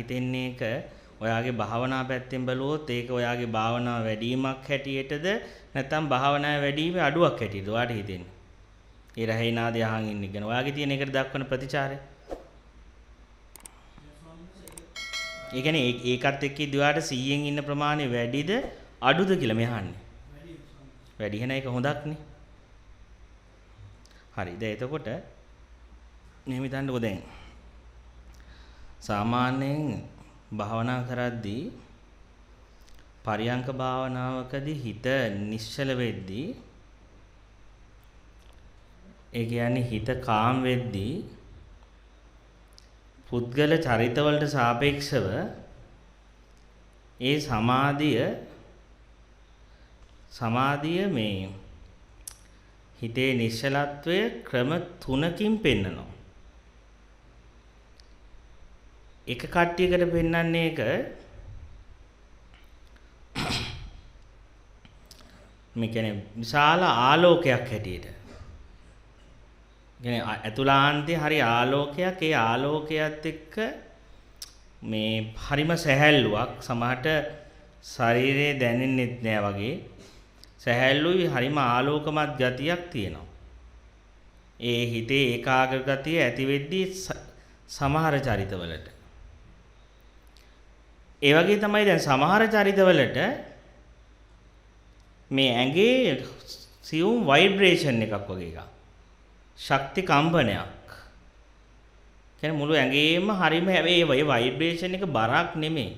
හිතෙන්නේ එක ඔයාගේ භාවනා පැත්තෙන් බලුවොත් ඒක ඔයාගේ භාවනාව වැඩිවීමක් හැටියටද නැත්නම් භාවනාවේ වැඩිවීමේ අඩුවක් හැටියටද ඔයාට හිතෙන්නේ? ඒ රැහේ නාදය අහන් ඉන්න එක. ඔයාගේ තියෙන එකට දක්වන ප්‍රතිචාරය. ඒ කියන්නේ ඒකත් එක්ක ඉදිරියට 100න් ඉන්න ප්‍රමාණය වැඩිද අඩුද කියලා මේ අහන්නේ. වැඩි වෙන එක හොඳක්නේ. හරි. දැන් එතකොට මෙහෙම හිතන්නකෝ දැන්. සාමාන්‍යයෙන් භාවනා කරද්දී පරියංක භාවනාවකදී හිත නිශ්චල වෙද්දී ඒ කියන්නේ හිත කාම් වෙද්දී පුද්ගල චරිතවලට සාපේක්ෂව ඒ සමාධිය මේ හිතේ නිශ්චලත්වය ක්‍රම 3කින් පෙන්නනවා. එක කට්ටියකට පෙන්වන්නේ එක මේ කියන්නේ විශාල ආලෝකයක් හැටියට. කියන්නේ අතුලාන්තයේ හරි ආලෝකයක්. ඒ ආලෝකයත් එක්ක මේ හරිම සැහැල්ලුවක් සමහරට ශරීරයේ දැනෙන්නෙත් නෑ වගේ සැහැල්ලුයි හරිම ආලෝකමත් ගතියක් තියෙනවා. ඒ හිතේ ඒකාග්‍ර ගතිය ඇති වෙද්දී සමහර චරිතවලට ඒ වගේ තමයි දැන් සමහර චරිතවලට මේ ඇඟේ සියුම් ভাইබ්‍රේෂන් එකක් වගේ එකක්. ශක්ති කම්පනයක්. කියන්නේ මුළු ඇඟේම හරිම හැබැයි ඒ ভাইබ්‍රේෂන් එක බරක් නෙමෙයි.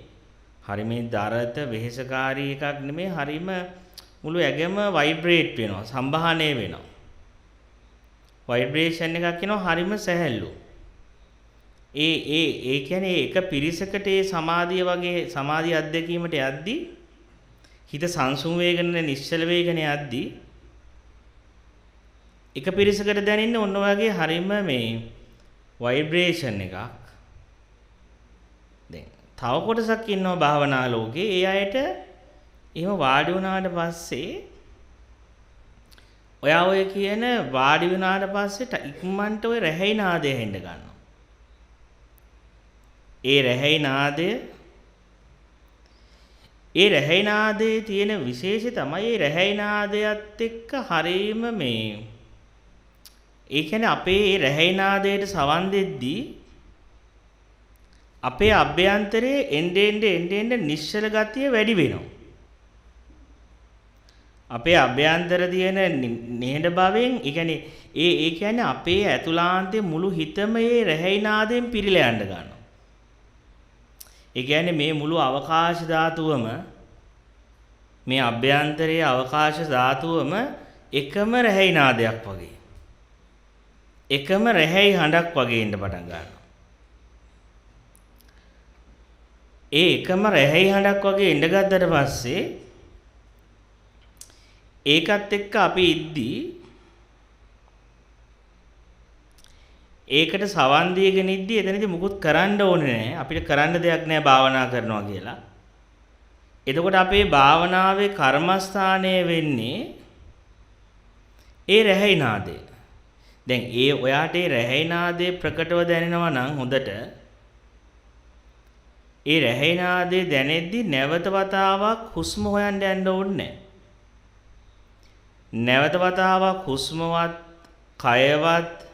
හරිම දරත වෙහෙසකාරී එකක් නෙමෙයි. හරිම මුළු ඇඟම ভাইබ්‍රේට් වෙනවා. සම්බහණය වෙනවා. ভাইබ්‍රේෂන් එකක් කියනවා හරිම සැහැල්ලු. ඒ කියන්නේ එක පිරිසකට ඒ සමාධිය වගේ සමාධි අධ්‍යක්ීමට යද්දී හිත සංසුන් වේගන නිශ්චල වේගන යද්දී එක පිරිසකට දැනෙන්නේ ඔන්න ඔයගේ හරිම මේ ভাইබ්‍රේෂන් එකක්. දැන් තව කොටසක් ඉන්නවා භාවනා ලෝකේ. ඒ අයට එහෙම වාඩි වුණාට පස්සේ ඔයා ඔය කියන වාඩි වුණාට පස්සේ ඉක්මනට ඔය රැහැයි නාදය හෙන්න ගන්නවා. ඒ රැහැයි නාදයේ තියෙන විශේෂය තමයි ඒ රැහැයි නාදයත් එක්ක හරීම මේ ඒ කියන්නේ අපේ ඒ රැහැයි නාදයට සවන් දෙද්දී අපේ අභ්‍යන්තරයේ එන්නේ නිශ්චල ගතිය වැඩි වෙනවා. අපේ අභ්‍යන්තර තියෙන නිහඬ භාවයෙන් ඒ කියන්නේ අපේ ඇතුළාන්තයේ මුළු හිතම ඒ රැහැයි නාදයෙන් පිරීලා යන්න ගන්නවා. ඒ කියන්නේ මේ මුළු අවකාශ ධාතුවම මේ අභ්‍යන්තරයේ අවකාශ ධාතුවම එකම රැහැයි නාදයක් වගේ. එකම රැහැයි හඬක් වගේ ඉන්න පටන් ගන්නවා. ඒ එකම රැහැයි හඬක් වගේ ඉඳ ගත්තට පස්සේ ඒකත් එක්ක අපි ඉද්දී ඒකට සවන් දීගෙන ඉද්දී එතනදී මුකුත් කරන්න ඕනේ නැහැ. අපිට කරන්න දෙයක් නැහැ භාවනා කරනවා කියලා. එතකොට අපේ භාවනාවේ කර්මස්ථානය වෙන්නේ ඒ රැහැයි නාදය. දැන් ඔයාට ඒ රැහැයි නාදේ ප්‍රකටව දැනෙනවා නම් හොඳට ඒ රැහැයි නාදේ දැනෙද්දී නැවත වතාවක් හුස්ම හොයන්න යන්න ඕනේ නැහැ. නැවත වතාවක් හුස්මවත් කයවත්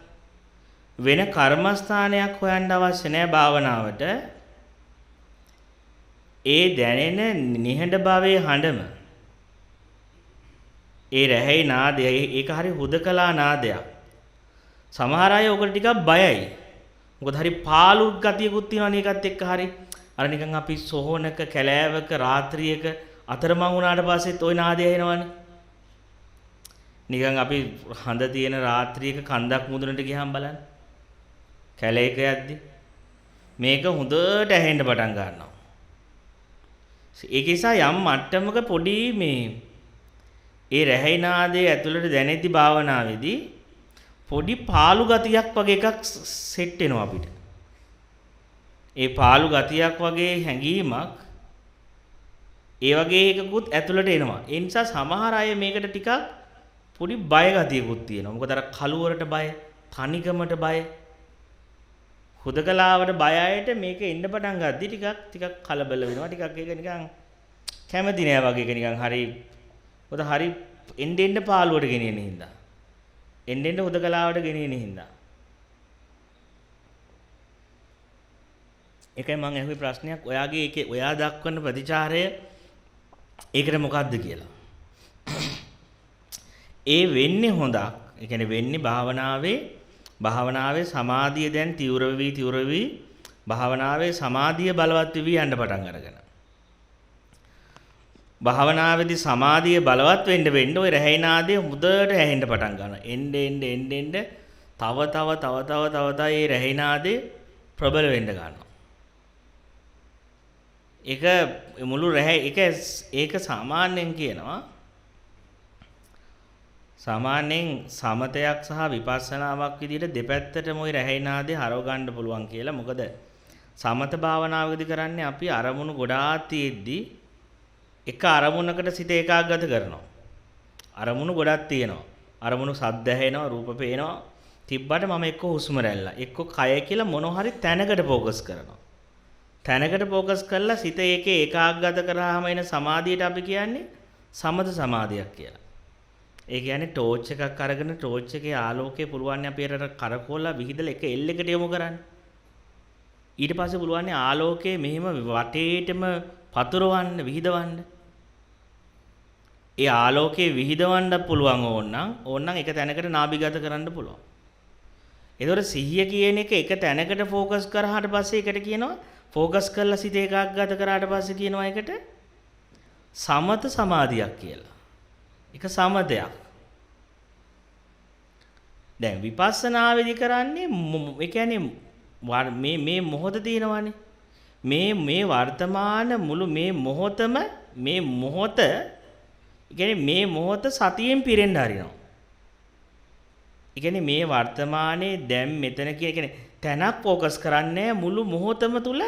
වෙන කර්මස්ථානයක් හොයන්න අවශ්‍ය නැහැ භාවනාවට. ඒ දැනෙන නිහඬ භාවයේ හඬම ඒ රැහැයි නාදය ඒක හරි හුදකලා නාදයක්. සමහර අය ඔකට ටිකක් බයයි. මොකද හරි පාළු ගතියකුත් තියෙනවනේ ඒකත් එක්ක හරි. අර නිකන් අපි සොහොනක කැලෑවක රාත්‍රියක අතරමං වුණාට පස්සෙත් ওই නාදය එනවනේ. නිකන් අපි හඳ තියෙන රාත්‍රියක කන්දක් මුදුනට ගියාම බලන්න. කැලේක යද්දි මේක හොඳට ඇහෙන්න පටන් ගන්නවා. ඒක නිසා යම් මට්ටමක පොඩි මේ ඒ රැහැයි නාදයේ ඇතුළට දැනෙති භාවනාවේදී පොඩි පාළු ගතියක් වගේ එකක් සෙට් වෙනවා අපිට. ඒ පාළු ගතියක් වගේ හැඟීමක් ඒ වගේ එකකුත් ඇතුළට එනවා. ඒ නිසා සමහර අය මේකට ටිකක් පොඩි බය ගතියකුත් තියෙනවා. මොකද අර කලුවරට බය, තනිකමට බය, හුදකලාවට බය අයට මේක එන්න පටන් ගද්දි ටිකක් කලබල වෙනවා. ටිකක් ඒක නිකන් කැමති නෑ වගේ එක නිකන් හරි මොකද හරි එන්න පාළුවට ගෙනියන හින්දා. එන්න හුදකලාවට ගෙනියන හින්දා. ඒකයි මම අහුවේ ප්‍රශ්නයක් ඔයාගේ ඒකේ ඔයා දක්වන ප්‍රතිචාරය ඒකට මොකද්ද කියලා. ඒ වෙන්නේ හොඳක්. ඒ කියන්නේ වෙන්නේ භාවනාවේ සමාධිය දැන් තීව්‍ර වෙවි භාවනාවේ සමාධිය බලවත් වෙවි යන්න පටන් අරගෙන. භාවනාවේදී සමාධිය බලවත් වෙන්න ඔය රැහැිනාදේ හොඳට ඇහෙන්න පටන් ගන්නවා. එන්න තව ඒ රැහැිනාදේ ප්‍රබල වෙන්න ගන්නවා. ඒක මුළු ඒක සාමාන්‍යයෙන් කියනවා සාමාන්‍යයෙන් සමතයක් සහ විපස්සනාවක් විදිහට දෙපැත්තටම ওই රැහැිනාදේ හරව ගන්න පුළුවන් කියලා. මොකද සමත භාවනාවකදී කරන්නේ අපි අරමුණු ගොඩාක් තියෙද්දි එක අරමුණකට සිත ඒකාග්‍රත කරනවා. අරමුණු ගොඩක් තියෙනවා. අරමුණු සද්ද ඇහෙනවා, රූප පේනවා. තිබ්බට මම එක්ක හුස්ම රැල්ල, එක්ක කය කියලා මොන හරි තැනකට ફોකස් කරනවා. තැනකට ફોකස් කරලා සිත ඒකේ ඒකාග්‍රත කරාම එන සමාධියට අපි කියන්නේ සමත සමාධියක් කියලා. ඒ කියන්නේ ටෝච් එකක් අරගෙන ටෝච් එකේ ආලෝකය පුළුවන් අපි අර කරකෝලා විහිදලා එක එල් එකට යොමු කරන්න. ඊට පස්සේ පුළුවන් ආලෝකයේ මෙහෙම වටේටම පතුරවන්න විහිදවන්න. ඒ ආලෝකයේ විහිදවන්න පුළුවන් ඕනනම් එක තැනකට නාභිගත කරන්න පුළුවන්. ඒතකොට සිහිය කියන එක තැනකට ફોකස් කරාට පස්සේ එකට කියනවා ફોකස් කරලා සිත ඒකාග්‍රත කරාට පස්සේ කියනවා එකට සමත සමාධියක් කියලා. ඒක සමතයක්. දැන් විපස්සනාවේදී කරන්නේ ඒ කියන්නේ මේ මොහොත තියෙනවානේ. මේ වර්තමාන මුළු මේ මොහොත කියන්නේ මේ මොහොත සතියෙන් පිරෙන්න හරිනවා. ඒ කියන්නේ මේ වර්තමානයේ දැන් මෙතන කියන්නේ තැනක් ફોකස් කරන්නේ මුළු මොහොතම තුල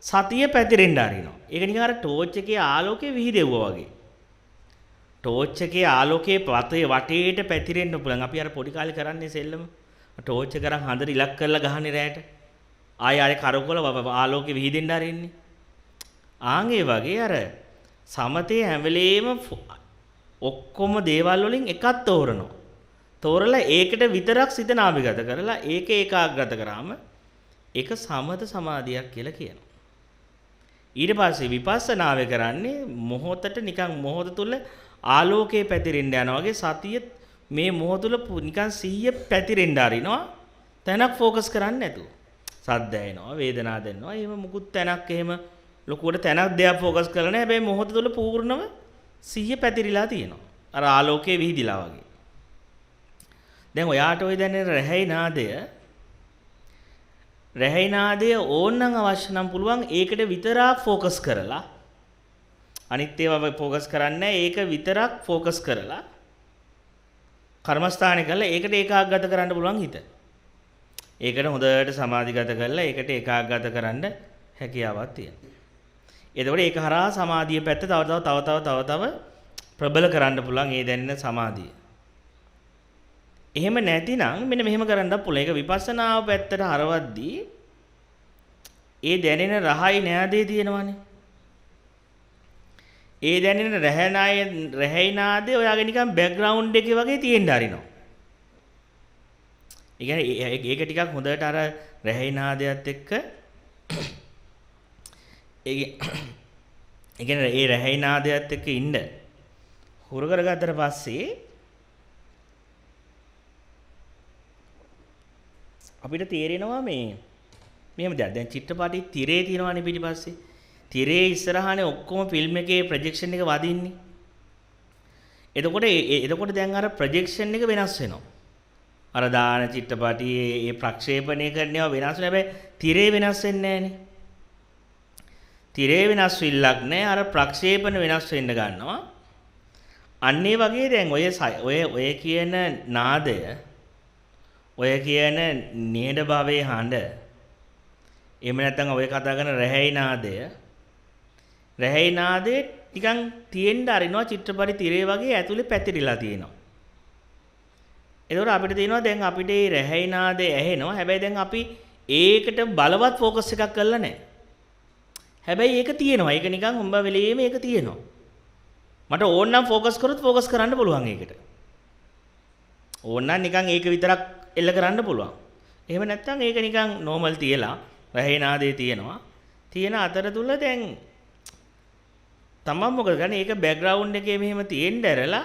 සතිය පැතිරෙන්න හරිනවා. ඒක නිකන් අර ටෝච් එකේ ආලෝකයේ විහිදෙව්වා වගේ. ටෝච් එකේ ආලෝකයේ වටේට පැතිරෙන්න පුළුවන්. අපි අර පොඩි කාලේ කරන්නේ සෙල්ලම. ටෝච් එක අරන් හඳට ඉලක්ක කරලා ගහන්නේ රැයට. ආයෙ කරකවල ආලෝකෙ විහිදෙන්න ආරින්නේ. ආන් ඒ වගේ අර සමතේ හැම වෙලේම ඔක්කොම දේවල් වලින් එකක් තෝරනවා. තෝරලා ඒකට විතරක් සිත නාභිගත කරලා ඒක ඒකාග්‍රත කරාම ඒක සමත සමාධියක් කියලා කියනවා. ඊට පස්සේ විපස්සනාවේ කරන්නේ මොහොතට නිකන් මොහොත තුල ආලෝකයේ පැතිරෙන්න යනවා වගේ සතිය මේ මොහොත තුල නිකන් සිහිය පැතිරෙන්න ආරිනවා. තැනක් ફોකස් කරන්නේ නැතුව. සද්ද ඇහෙනවා, වේදනාවක් දැනෙනවා. එහෙම මුකුත් තැනක් එහෙම ලොකුවට තැනක් දෙයක් ફોකස් කරලා නැහැ. හැබැයි මොහොත තුල පූර්ණව සිහිය පැතිරිලා තියෙනවා. අර ආලෝකයේ විහිදිලා වගේ. දැන් ඔයාට ඔය දැනෙන රැහැයි නාදය ඕනනම් අවශ්‍ය නම් පුළුවන් ඒකට විතරක් ફોකස් කරලා අනිත් ඒවා ફોකස් කරන්නේ ඒක විතරක් ફોකස් කරලා කර්මස්ථානේ කරලා ඒකට ඒකාග්‍රත කරන්න පුළුවන් හිත. ඒකට හොඳට සමාධිගත කරලා ඒකට ඒකාග්‍රත කරන්න හැකියාවක් තියෙනවා. එතකොට ඒක හරහා සමාධිය පැත්ත තව ප්‍රබල කරන්න පුළුවන් ඒ දැනෙන සමාධිය. එහෙම නැතිනම් මෙන්න මෙහෙම කරන්නත් පුළුවන්. ඒක විපස්සනාව පැත්තට හරවද්දී ඒ දැනෙන රහයි නෑදේ තියෙනවනේ. ඒ දැනෙන රැහැයි නාදේ ඔයාගේ නිකන් බෑග්ග්‍රවුන්ඩ් එකේ වගේ තියෙන්න හරිනවා. ඒ කියන්නේ ඒක ටිකක් හොඳට අර රැහැයි නාදයත් එක්ක ඒ කියන්නේ ඒ රැහැයි නාදයත් එක්ක ඉන්න හුරු කරගත්තට පස්සේ අපිට තේරෙනවා මෙහෙම දැන් චිත්‍රපටයේ තිරේ තියෙනවානේ පිටිපස්සේ. තිරේ ඉස්සරහානේ ඔක්කොම ෆිල්ම් එකේ ප්‍රොජෙක්ෂන් එක වදින්නේ. එතකොට දැන් අර ප්‍රොජෙක්ෂන් එක වෙනස් වෙනවා. අර දාන චිත්‍රපටියේ ඒ ප්‍රක්ෂේපණය කරනවා වෙනස් වෙනවා. හැබැයි තිරේ වෙනස් වෙන්නේ නැහනේ. තිරේ වෙනස් වෙILLක් නැහැ. අර ප්‍රක්ෂේපණ වෙනස් වෙන්න ගන්නවා. අන්න ඒ වගේ දැන් ඔය කියන නාදය ඔය කියන නිහඬ භවයේ හඬ එහෙම නැත්නම් ඔය කතා කරන රැහැයි නාදේ නිකන් තියෙන්න අරිනවා චිත්‍රපටි තිරේ වගේ ඇතුලේ පැතිරිලා තියෙනවා. ඒකෝර අපිට තියෙනවා දැන් අපිට මේ රැහැයි නාදේ ඇහෙනවා. හැබැයි දැන් අපි ඒකට බලවත් ફોકස් එකක් කරලා නැහැ. හැබැයි ඒක තියෙනවා. ඒක නිකන් හොම්බ වෙලෙම ඒක තියෙනවා. මට ඕන නම් ફોકස් කරොත් ફોકස් කරන්න පුළුවන් ඒකට. ඕන නම් නිකන් ඒක විතරක් එල්ල කරන්න පුළුවන්. එහෙම නැත්නම් ඒක නිකන් නෝමල් තියලා රැහේ නාදේ තියෙනවා. තියෙන අතරතුර දැන් තමන් මොකද ගන්නේ? ඒක බෑග්ග්‍රවුන්ඩ් එකේ මෙහෙම තියෙන්න ඇරලා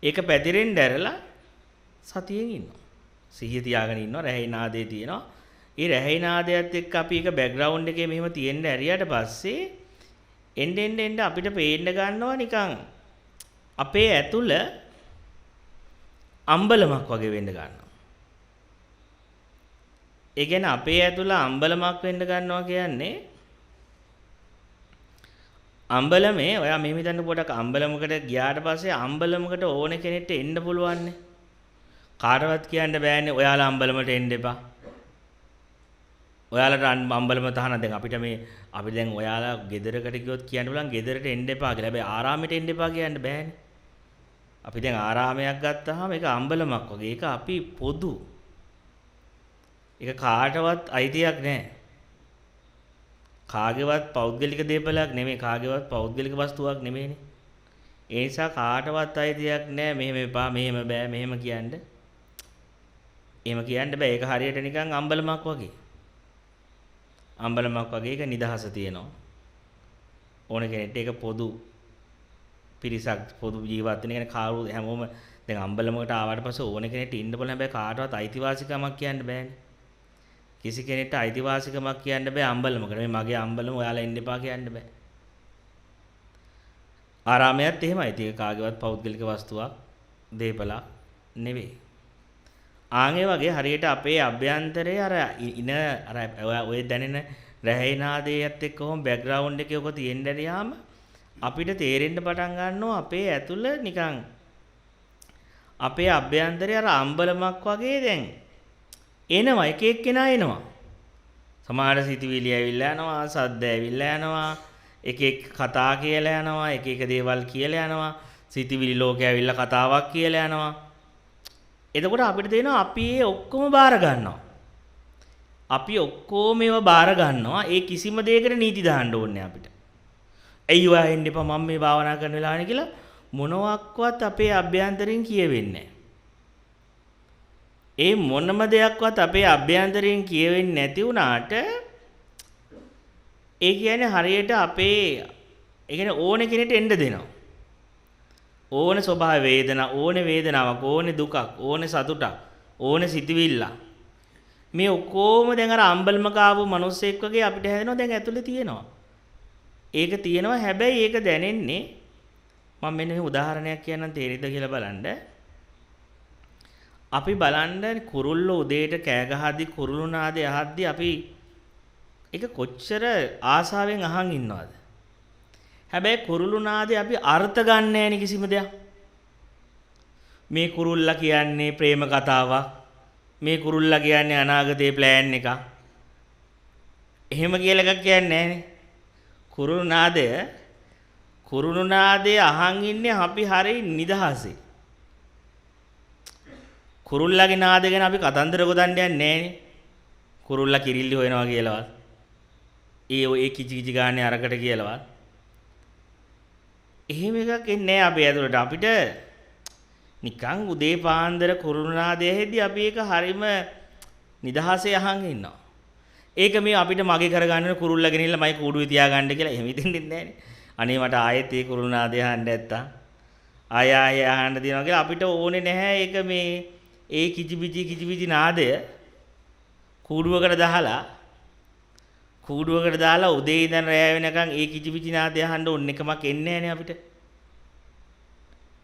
ඒක පැතිරෙන්න ඇරලා සතියෙන් ඉන්නවා. සිහිය තියාගෙන ඉන්නවා. රැහේ නාදේ තියෙනවා. ඒ රැහේ නාදයත් එක්ක අපි ඒක බෑග්ග්‍රවුන්ඩ් එකේ මෙහෙම තියෙන්න ඇරියට පස්සේ එන්න අපිට පේන්න ගන්නවා නිකන් අපේ ඇතුළ අම්බලමක් වගේ වෙන්න ගන්නවා. ඒ කියන්නේ අපේ ඇතුළ අම්බලමක් වෙන්න ගන්නවා කියන්නේ අම්බලමේ ඔයා මෙහෙම හිතන්න පොඩක් අම්බලමකට ගියාට පස්සේ අම්බලමකට ඕන කෙනෙක්ට එන්න පුළුවන් නේ. කාටවත් කියන්න බෑනේ ඔයාලා අම්බලමට එන්න එපා. ඔයාලට අම්බලම තහන දැන් අපි දැන් ඔයාලා ගෙදරකට ගියොත් කියන්න බලන් ගෙදරට එන්න එපා කියලා. හැබැයි ආරාමෙට එන්න එපා කියන්න බෑනේ. අපි දැන් ආරාමයක් ගත්තාම ඒක අම්බලමක් වගේ. ඒක අපි පොදු. ඒක කාටවත් අයිතියක් නැහැ. කාගේවත් පෞද්ගලික දේපලයක් නෙමෙයි. කාගේවත් පෞද්ගලික වස්තුවක් නෙමෙයිනේ. ඒ නිසා කාටවත් අයිතියක් නැහැ මෙහෙම එපා මෙහෙම බෑ මෙහෙම කියන්න. එහෙම කියන්න බෑ. ඒක හරියට නිකන් අම්බලමක් වගේ. අම්බලමක් වගේ ඒක නිදහස තියෙනවා. ඕන කෙනෙක්ට ඒක පොදු පිරිසක් පොදු ජීවත් වෙන කෙනෙක් කාරු හැමෝම දැන් අම්බලමකට ආවට පස්සේ ඕන කෙනෙක්ට ඉන්න පුළුවන්. හැබැයි කාටවත් අයිතිවාසිකමක් කියන්න බෑනේ. කිසි කෙනෙක්ට අයිතිවාසිකමක් කියන්න බෑ අම්බලමකට. මේ මගේ අම්බලම ඔයාලා එන්න එපා කියන්න බෑ. ආරාමයත් එහෙමයි. ඒක කාගේවත් පෞද්ගලික වස්තුවක් දේපලක් නෙවෙයි. ආන්ගේ වගේ හරියට අපේ අභ්‍යන්තරයේ අර ඔය දැනෙන රැහේ නාදයේත් එක්ක කොහොම බෑග්ග්‍රවුන්ඩ් එකේ ඔක තියෙන්න ඇරියාම අපිට තේරෙන්න පටන් ගන්නවා අපේ ඇතුළ නිකන් අපේ අභ්‍යන්තරයේ අර අම්බලමක් වගේ දැන් එනවා එක එක්කෙනා එනවා. සමහර සිතුවිලි ඇවිල්ලා යනවා, සද්ද ඇවිල්ලා යනවා, එක එක කතා කියලා යනවා, එක එක දේවල් කියලා යනවා, සිතුවිලි ලෝකේ ඇවිල්ලා කතාවක් කියලා යනවා. එතකොට අපිට තේරෙනවා අපි ඒ ඔක්කොම බාර ගන්නවා. අපි ඔක්කොම ඒවා බාර ගන්නවා. ඒ කිසිම දෙයකට නීති දාන්න ඕනේ අපිට. ඇයි ඔයා එන්න එපා මම මේ භාවනා කරන වෙලාවනේ කියලා මොනවත්වත් අපේ අභ්‍යන්තරයෙන් කියවෙන්නේ නැහැ. ඒ මොනම දෙයක්වත් අපේ අභ්‍යන්තරයෙන් කියවෙන්නේ නැති වුණාට ඒ කියන්නේ හරියට අපේ ඒ කියන්නේ ඕන කෙනෙක්ට එන්න දෙනවා. ඕන ස්වභාව වේදනා, ඕන වේදනාවක්, ඕන දුකක්, ඕන සතුටක්, ඕන සිතවිල්ල. මේ ඔක්කොම දැන් අර අම්බලමක ආපු මිනිස්සෙක් වගේ අපිට හැදෙනවා දැන් ඇතුලේ තියෙනවා. ඒක තියෙනවා හැබැයි ඒක දැනෙන්නේ මම මෙන්න මේ උදාහරණයක් කියන්නම් තේරෙයිද කියලා බලන්න. අපි බලන්න කුරුල්ලෝ උදේට කෑ ගහද්දි කුරුළු නාදය අහද්දි අපි ඒක කොච්චර ආසාවෙන් අහන් ඉන්නවද? හැබැයි කුරුළු නාදේ අපි අර්ථ ගන්න නැහැ කිසිම දෙයක්. මේ කුරුල්ලා කියන්නේ ප්‍රේම කතාවක්. මේ කුරුල්ලා කියන්නේ අනාගතේ ප්ලෑන් එකක්. එහෙම කියලා එකක් කියන්නේ නැහනේ. කුරුළු නාදේ අහන් ඉන්නේ අපි හරිය නිදහසේ. කුරුල්ලාගේ නාදය ගැන අපි කතන්දර ගොතන්න යන්නේ නැහනේ. කුරුල්ලා කිරිල්ලි හොයනවා කියලාවත්. ඒ කිචි කිචි ගාන්නේ අරකට කියලාවත්. එහෙම එකක් එන්නේ නැහැ අපේ ඇතුළට. අපිට නිකන් උදේ පාන්දර කුරුළු නාදය ඇහෙද්දි අපි ඒක හරීම නිදහසේ අහන් ඉන්නවා. ඒක මේ අපිට මගේ කරගන්න කුරුල්ලා ගෙනිල්ලා මයි කූඩුවේ තියාගන්න කියලා එහෙම හිතෙන්නේ නැහනේ. අනේ මට ආයෙත් ඒ කුරුළු නාදය අහන්න නැත්තම් ආය අහන්න දිනවා කියලා අපිට ඕනේ නැහැ. ඒක මේ ඒ කිචිපිචි නාදය කූඩුවකට දාලා උදේ ඉඳන් රැය වෙනකන් ඒ කිචිපිචි නාදය අහන්න ඕන එකමක් එන්නේ නැහනේ අපිට.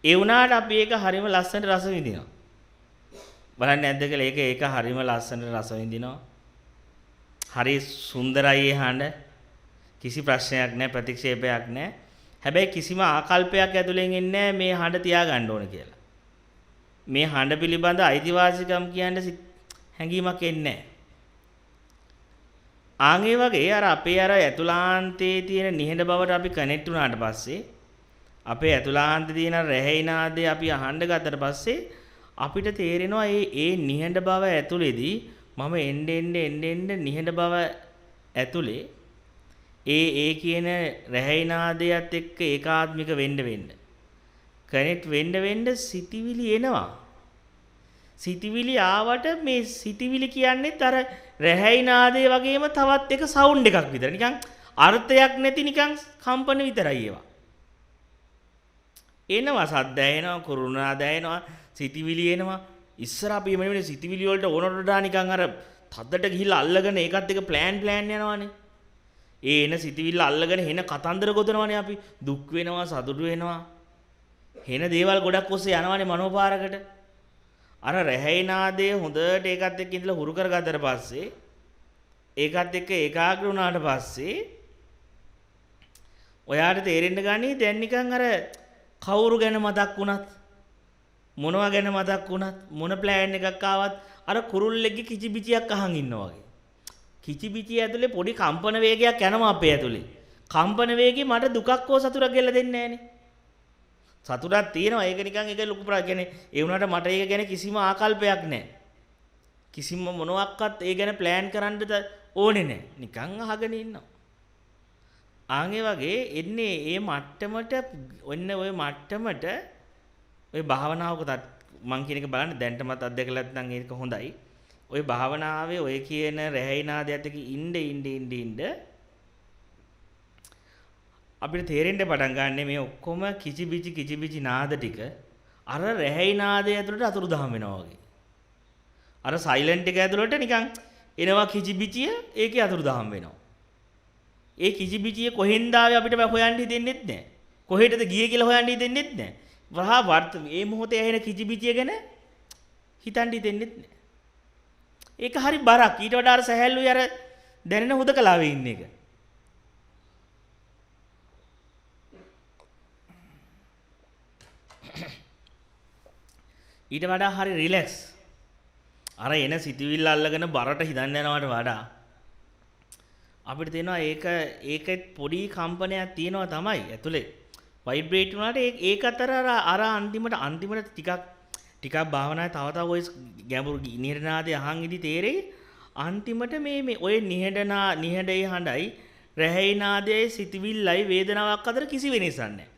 ඒ වුණාට අපි ඒක හරිම ලස්සනට රස විඳිනවා. බලන්න නැද්ද කියලා ඒක හරිම ලස්සනට රස විඳිනවා. හරි සුන්දරයි ඒ හඬ. කිසි ප්‍රශ්නයක් නැහැ, ප්‍රතික්ෂේපයක් නැහැ. හැබැයි කිසිම ආකල්පයක් ඇතුලෙන් එන්නේ නැහැ මේ හඬ තියාගන්න ඕන කියලා. මේ හඬ පිළිබඳ අයිතිවාසිකම් කියන්නේ හැඟීමක් එන්නේ නැහැ. ආන්ගේ වගේ අර අපේ අර ඇතුළාන්තයේ තියෙන නිහඬ බවට අපි කනෙක්ට් වුණාට පස්සේ අපේ ඇතුළාන්තයේ තියෙන රැහැයි නාදේ අපි අහන්න ගත්තට පස්සේ අපිට තේරෙනවා ඒ නිහඬ බව ඇතුළේදී මම එන්න නිහඬ බව ඇතුලේ ඒ කියන රැහැයි නාදයට එක්ක ඒකාත්මික වෙන්න කනෙක්ට් වෙන්න සිටිවිලි එනවා. සිටිවිලි ආවට මේ සිටිවිලි කියන්නේත් අර රැහැයි නාදේ වගේම තවත් එක සවුන්ඩ් එකක් විතර. නිකන් අර්ථයක් නැති නිකන් කම්පන විතරයි ඒවා. එනවා සද්ද ඇහෙනවා, කුරුණා දැනෙනවා, සිටිවිලි එනවා. ඉස්සර අපි මේ සිටිවිලි වලට ඕනට වඩා නිකන් අර තද්දට ගිහිල්ලා අල්ලගෙන ඒකත් එක ප්ලෑන් යනවානේ. ඒ එන සිටිවිල්ල අල්ලගෙන එන කතන්දර ගොතනවානේ අපි. දුක් වෙනවා, සතුටු වෙනවා. එන දේවල් ගොඩක් ඔස්සේ යනවානේ මනෝපාරකට. අර රැහැයි නාදයේ හොඳට ඒකත් එක්ක ඉඳලා හුරු කරගත්තට පස්සේ ඒකත් එක්ක ඒකාග්‍ර වුණාට පස්සේ ඔයාට තේරෙන්න ගන්නේ දැන් නිකන් අර කවුරු ගැන මතක් වුණත් මොනවා ගැන මතක් වුණත් මොන ප්ලෑන් එකක් ආවත් අර කුරුල්ලෙක්ගේ කිචිබිචියක් අහන් ඉන්නවා වගේ. කිචිබිචිය ඇතුලේ පොඩි කම්පන වේගයක් යනවා අපේ ඇතුලේ. කම්පන වේගي මට දුකක් හෝ සතුටක් ගෙල්ල දෙන්නේ නැහනේ. සතුටක් තියෙනවා. ඒක නිකන් ඒක ලොකු කියන්නේ ඒ වුණාට මට ඒක ගැන කිසිම ආකල්පයක් නැහැ. කිසිම මොනවත් ඒ ගැන ප්ලෑන් කරන්න ඕනේ නැහැ. නිකන් අහගෙන ඉන්නවා. ආන්ගේ වගේ එන්නේ මේ මට්ටමට ඔන්න ඔය මට්ටමට ඔය භාවනාවක මං කියන එක බලන්න දැන්ටමත් අත්දැකලා නැත්නම් ඒක හොඳයි. ඔය භාවනාවේ ඔය කියන රැහැයි නාදයට ඉන්න අපිට තේරෙන්න පටන් ගන්න මේ ඔක්කොම කිචිබිචි නාද ටික අර රැහැයි නාදය ඇතුළට අතුරුදහන් වෙනවා වගේ. අර සයිලන්ට් එක ඇතුළට නිකන් එනවා කිචිබිචිය ඒකේ අතුරුදහන් වෙනවා. ඒ කිචිබිචිය කොහෙන්ද ආවේ අපිට හොයන්න හිතෙන්නෙත් නැහැ. කොහෙටද ගියේ කියලා හොයන්න හිතෙන්නෙත් නැහැ. වහා මේ මොහොතේ ඇහෙන කිචිබිචිය ගැන හිතන්න හිතෙන්නෙත් නැහැ. ඒක හරි බරක්. ඊට වඩා අර සැහැල්ලුයි අර දැනෙන හුදකලාවේ ඉන්න එක. ඊට වඩා හරි රිලැක්ස්. අර එන සිතුවිල්ල අල්ලගෙන බරට හිතන්න යනවට වඩා අපිට තේනවා ඒකෙත් පොඩි කම්පනයක් තියෙනවා තමයි ඇතුලේ. වයිබ්‍රේට් වුණාට ඒකත් අර අන්තිමට ටිකක් භාවනාවේ තව ඔය ගැඹුරු නිහඬනාදේ අහන් ඉදි තේරෙයි. අන්තිමට මේ ඔය නිහඬේ හඬයි රැහැයි නාදයේ සිතවිල්ලයි වේදනාවක් අතර කිසි වෙනසක් නැහැ.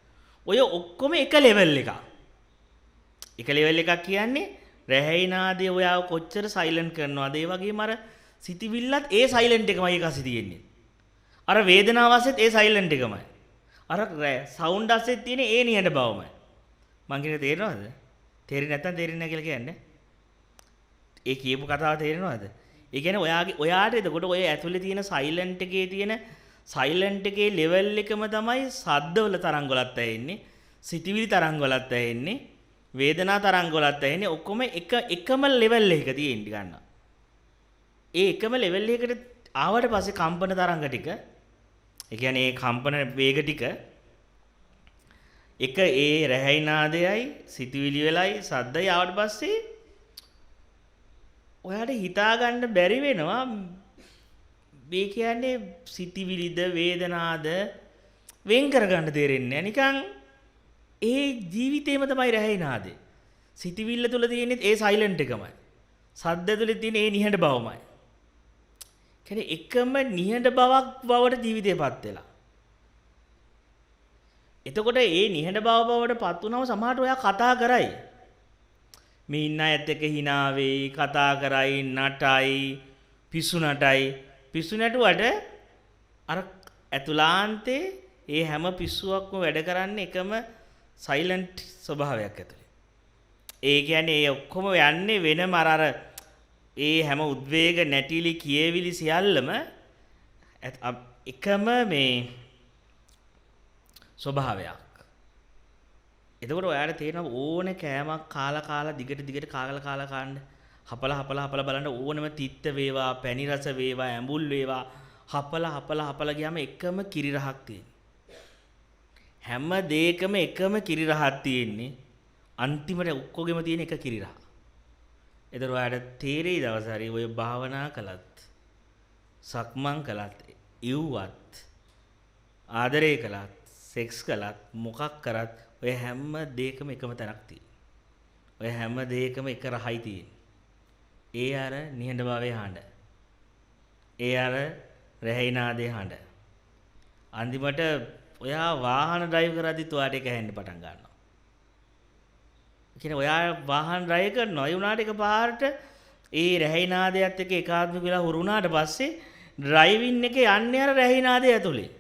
ඔය ඔක්කොම එක ලෙවල් එකක්. එක ලෙවල් එකක් කියන්නේ රැහැයි නාදයේ ඔයාව කොච්චර සයිලන්ට් කරනවද ඒ වගේම අර සිතවිල්ලත් ඒ සයිලන්ට් එකමයි ඒක ඇසි තියෙන්නේ. අර වේදනාව ඇසෙත් ඒ සයිලන්ට් එකමයි. අර සවුන්ඩ් ඇසෙත් තියෙන ඒ නිහඬ බවමයි. මං කියන්නේ තේරෙනවද? තේරෙන්නේ නැත්නම් තේරෙන්නේ නැහැ කියලා කියන්නේ. ඒ කියපු කතාව තේරෙනවද? ඒ කියන්නේ ඔයාට එතකොට ඔය ඇතුලේ තියෙන සයිලන්ට් එකේ ලෙවල් එකම තමයි සද්දවල තරංගවලත් ඇහෙන්නේ, සිතවිලි තරංගවලත් ඇහෙන්නේ, වේදනා තරංගවලත් ඇහෙන්නේ. ඔක්කොම එකම ලෙවල් එකක තියෙන්න ගන්නවා. ඒ එකම ලෙවල් එකකට ආවට පස්සේ කම්පන තරංග ටික, ඒ කියන්නේ ඒ කම්පන වේග ටික එක ඒ රැහැයි නාදයයි සිතුවිලි වෙලයි සද්දයි ආවට පස්සේ ඔයාට හිතා ගන්න බැරි වෙනවා මේ කියන්නේ සිතුවිලිද වේදනාද වෙන් කර ගන්න තේරෙන්නේ නැහැ. නිකන් ඒ ජීවිතේම තමයි රැහැයි නාදේ. සිතුවිල්ල තුල තියෙන්නේ ඒ සයිලන්ට් එකමයි. සද්ද තුල තියෙන ඒ නිහඬ බවමයි. කියන්නේ එකම නිහඬ බවක් බවට ජීවිතේපත් වෙලා. එතකොට ඒ නිහඬ බවට පත් වුණාම සමහරට ඔයා කතා කරයි. මේ ඉන්න අයත් එක්ක hina වෙයි, කතා කරයි, නටයි, පිස්සු නටයි. පිස්සු නටුවට අර ඇතුළාන්තේ ඒ හැම පිස්සුවක්ම වැඩ කරන්නේ එකම සයිලන්ට් ස්වභාවයක් ඇතුලේ. ඒ කියන්නේ ඒ ඔක්කොම යන්නේ වෙනම අර ඒ හැම උද්වේග නැටිලි කියෙවිලි සියල්ලම එකම මේ ස්වභාවයක්. එතකොට ඔයාලට තේරෙනවා ඕනේ කෑමක් කාලා දිගට කාලා කාන්න හපලා බලන්න ඕනෙම තිත්ත වේවා, පැණි රස වේවා, ඇඹුල් වේවා හපලා ගියාම එකම කිරි රහක් තියෙනවා. හැම දෙයකම එකම කිරි රහක් තියෙන්නේ. අන්තිමට ඔක්කොගෙම තියෙන එක කිරි රහ. එතකොට ඔයාලට තේරෙයි දවස් හරි ඔය භාවනා කළත්, සක්මන් කළත්, ඉව්වත්, ආදරය කළත්, සෙක්ස් කළත්, මොකක් කරත් ඔය හැම දෙයකම එකම තැනක් තියෙනවා. ඔය හැම දෙයකම එක රහයි තියෙන්නේ. ඒ අර නිහඬභාවයේ හඬ. ඒ අර රැහි නාදයේ හඬ. අන්තිමට ඔයා වාහන ඩ්‍රයිව් කරද්දිත් ඔයාට ඒක ඇහෙන්න පටන් ගන්නවා. කියන්නේ ඔයා වාහන ඩ්‍රයිව් කරනවා. ඒ වුණාට එකපාරට ඒ රැහි නාදයත් එක්ක ඒකාත්මික වෙලා හුරු වුණාට පස්සේ ඩ්‍රයිවිං එකේ යන්නේ අර රැහි නාදය ඇතුලේ.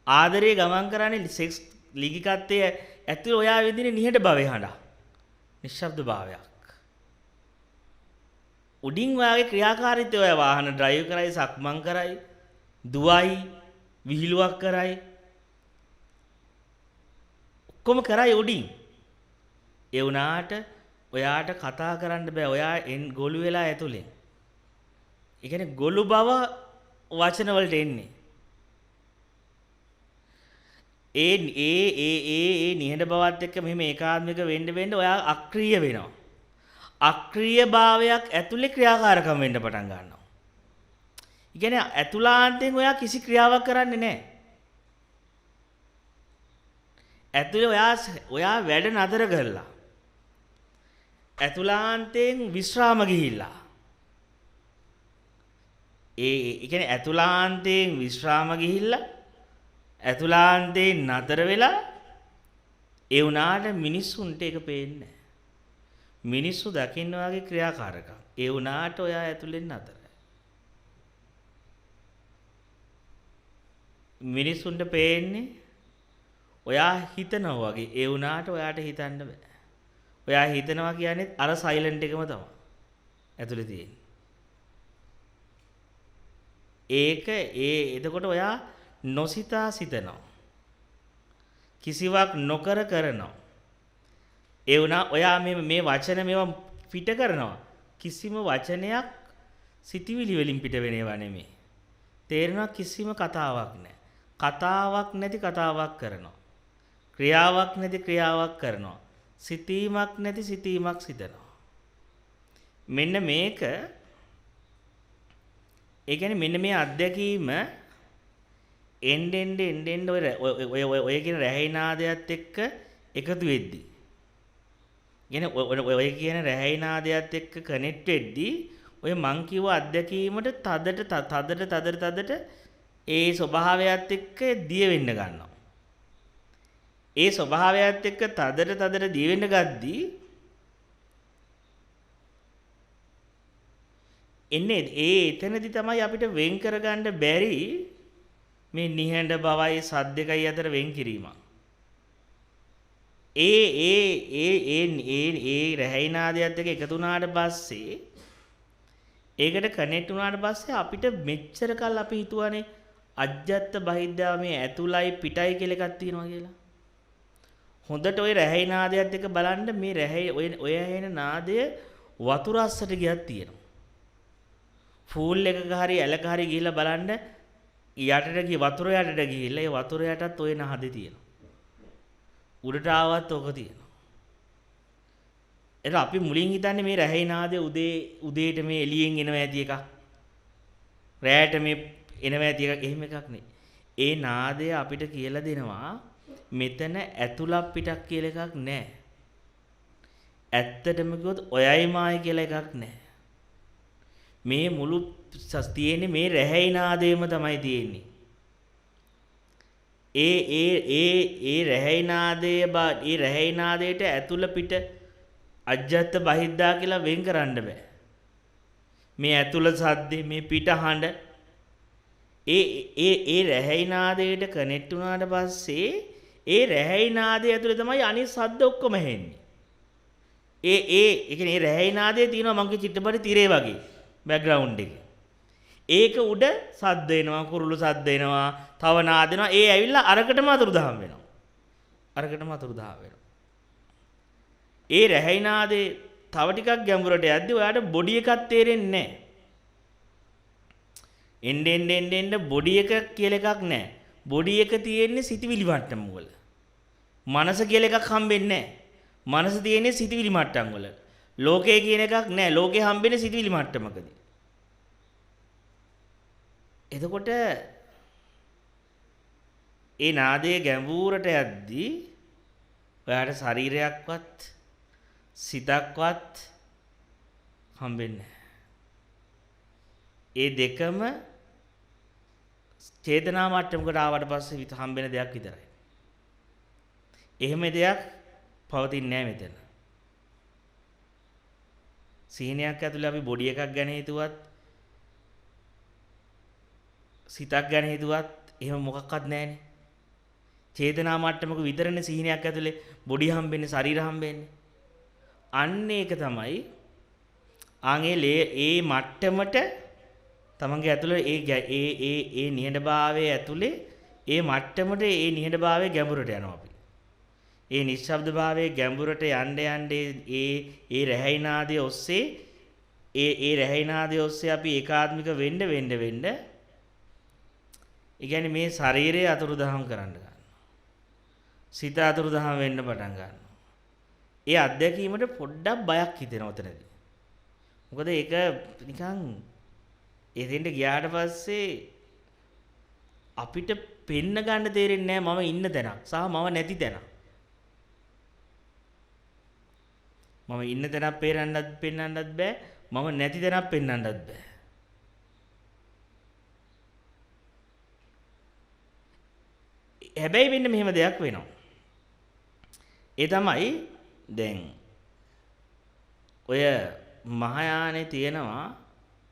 ආදරේ ගමන් කරන්නේ සෙක්ස් ලිංගිකත්වයේ ඇතුලේ ඔයා විඳින නිහඬ භවයේ හඬ. නිශ්ශබ්ද භාවයක්. උඩින් ඔයාගේ ක්‍රියාකාරීත්වය ඔයා වාහන ඩ්‍රයිව් කරයි, සක්මන් කරයි, දුවයි, විහිළුවක් කරයි. ඔක්කොම කරයි උඩින්. ඒ වුණාට ඔයාට කතා කරන්න බෑ. ඔයා ගොළු වෙලා ඇතුලේ. ඒ කියන්නේ ගොළු බව වචන වලට එන්නේ. ඒ නිහඬ බවත් එක්ක මෙහෙම ඒකාත්මික වෙන්න ඔයා අක්‍රීය වෙනවා. අක්‍රීය භාවයක් ඇතුලේ ක්‍රියාකාරකම් වෙන්න පටන් ගන්නවා. ඒ කියන්නේ ඇතුළාන්තයෙන් ඔයා කිසි ක්‍රියාවක් කරන්නේ නැහැ. ඇතුලේ ඔයා වැඩ නතර කරලා ඇතුළාන්තයෙන් විශ්‍රාම ගිහිල්ලා ඒ කියන්නේ ඇතුළාන්තයෙන් විශ්‍රාම ගිහිල්ලා ඇතුළාන්තයෙන් නතර වෙලා ඒ වුණාට මිනිස්සුන්ට ඒක පේන්නේ නැහැ. මිනිස්සු දකින්න වගේ ක්‍රියාකාරකම්. ඒ වුණාට ඔයා ඇතුළෙන් නතරයි. මිනිස්සුන්ට පේන්නේ ඔයා හිතනවා වගේ. ඒ වුණාට ඔයාට හිතන්න බෑ. ඔයා හිතනවා කියන්නේ අර සයිලන්ට් එකම තමයි. ඇතුලේ තියෙන්නේ. එතකොට ඔයා නොසිතා සිතනවා. කිසිවක් නොකර කරනවා. ඒ වුණා ඔයා මේ වචන මේවා පිට කරනවා. කිසිම වචනයක් සිතිවිලි වලින් පිට වෙන ඒවා නෙමෙයි. තේරෙනවා කිසිම කතාවක් නැහැ. කතාවක් නැති කතාවක් කරනවා. ක්‍රියාවක් නැති ක්‍රියාවක් කරනවා. සිතීමක් නැති සිතීමක් සිතනවා. මෙන්න මේක ඒ කියන්නේ මෙන්න මේ අත්දැකීම එන්න ඔය කියන රැහි නාදයත් එක්ක එකතු වෙද්දී කියන්නේ ඔය කියන රැහි නාදයත් එක්ක කනෙක්ට් වෙද්දී ඔය මං කිව්ව අත්දැකීමට තදට ඒ ස්වභාවයත් එක්ක දිය වෙන්න ගන්නවා. ඒ ස්වභාවයත් එක්ක තදට දිය වෙන්න ගද්දී එන්නේ එතනදි තමයි අපිට වෙන් කරගන්න බැරි මේ නිහඬ බවයි සද්දකයි අතර වෙන් කිරීම. ඒ රැහි නාදයත් එක්ක එකතු වුණාට පස්සේ ඒකට කනෙක්ට් වුණාට පස්සේ අපිට මෙච්චර කල් අපි හිතුවානේ අජ්ජත් බහිද්දා මේ ඇතුළයි පිටයි කියලා එකක් තියෙනවා කියලා. හොඳට ওই රැහි නාදයත් එක්ක බලන්න මේ රැහි ඔය ඇහෙන නාදය වතුර අස්සට ගියක් තියෙනවා. ෆූල් එකක හරි ඇලක හරි ගිහිල්ලා බලන්න යටට ගිය වතුර යටට ගිහිල්ලා ඒ වතුර යටත් ওই නාදේ තියෙනවා. උඩට ආවත් ඔක තියෙනවා. ඒක අපි මුලින් හිතන්නේ මේ රැහි නාදේ උදේට මේ එළියෙන් එනවා ඇති එකක්. රැයට මේ එනවා ඇති එකක් එහෙම එකක් නෙයි. ඒ නාදය අපිට කියලා දෙනවා මෙතන ඇතුළක් පිටක් කියලා එකක් නැහැ. ඇත්තටම කිව්වොත් ඔයයි මායි කියලා එකක් නැහැ. මේ මුළු තියෙන්නේ මේ රැහි නාදයේම තමයි තියෙන්නේ. ඒ රැහි නාදයට ඇතුළ පිට අජ්ජත් බහිද්දා කියලා වෙන් කරන්න බෑ. මේ ඇතුළ සද්දේ මේ පිට හඬ ඒ රැහි නාදයට කනෙක්ට් වුණාට පස්සේ ඒ රැහි නාදය ඇතුලේ තමයි අනිත් සද්ද ඔක්කොම ඇහෙන්නේ. ඒ කියන්නේ රැහි නාදයේ තියෙනවා මං කිය චිත්‍රපටි තිරේ වගේ බෑග්ග්‍රවුන්ඩ් එක. ඒක උඩ සද්ද එනවා, කුරුළු සද්ද එනවා, තව නාද එනවා. ඒ ඇවිල්ලා අරකටම අතුරුදහන් වෙනවා. ඒ රැහි නාදේ තව ටිකක් ගැඹුරට යද්දි ඔයාට බොඩි එකක් තේරෙන්නේ නැහැ. එන්න බොඩි එක කියලා එකක් නැහැ. බොඩි එක තියෙන්නේ සිතිවිලි මට්ටම් වල. මනස කියලා එකක් හම්බෙන්නේ නැහැ. මනස තියෙන්නේ සිතිවිලි මට්ටම් වල. ලෝකය කියන එකක් නැහැ. ලෝකේ හම්බෙන්නේ සිතිවිලි මට්ටමකදී. එතකොට ඒ නාදයේ ගැඹුරට යද්දී ඔයාට ශරීරයක්වත් සිතක්වත් හම්බෙන්නේ නැහැ. ඒ දෙකම චේතනා මට්ටමකට ආවට පස්සේ හම්බෙන දෙයක් විතරයි. එහෙම දෙයක් පවතින්නේ නැහැ මෙතන. සීනයක් ඇතුලේ අපි බොඩි එකක් ගැන හිතුවත් සිතක් ගැන හිතුවත් එහෙම මොකක්වත් නැහැනේ. චේතනා මට්ටමක විතරනේ සීනයක් ඇතුලේ බොඩි හම්බෙන්නේ, ශරීර හම්බෙන්නේ. අන්න ඒක තමයි ඒ මට්ටමට තමන්ගේ ඇතුලේ ඒ නිහඬභාවයේ ඇතුලේ ඒ මට්ටමට ඒ නිහඬභාවයේ ගැඹුරට යනවා අපි. ඒ නිශ්ශබ්දභාවයේ ගැඹුරට යන්න ඒ රැහැයිනාදයේ ඔස්සේ ඒ රැහැයිනාදයේ ඔස්සේ අපි ඒකාත්මික වෙන්න ඒ කියන්නේ මේ ශරීරය අතුරුදහන් කරන්න ගන්නවා. සිත අතුරුදහන් වෙන්න පටන් ගන්නවා. ඒ අත්දැකීමට පොඩ්ඩක් බයක් හිතෙනවා උතනදී. මොකද ඒක නිකන් එතෙන්ට ගියාට පස්සේ අපිට පෙන්න ගන්න තේරෙන්නේ නැහැ මම ඉන්න තැනක් සහ මම නැති තැනක්. මම ඉන්න තැනක් පෙන්නන්නත් බෑ, මම නැති තැනක් පෙන්නන්නත් බෑ. හැබැයි මෙන්න මෙහෙම දෙයක් වෙනවා. ඒ තමයි දැන් ඔය මහායානේ තියෙනවා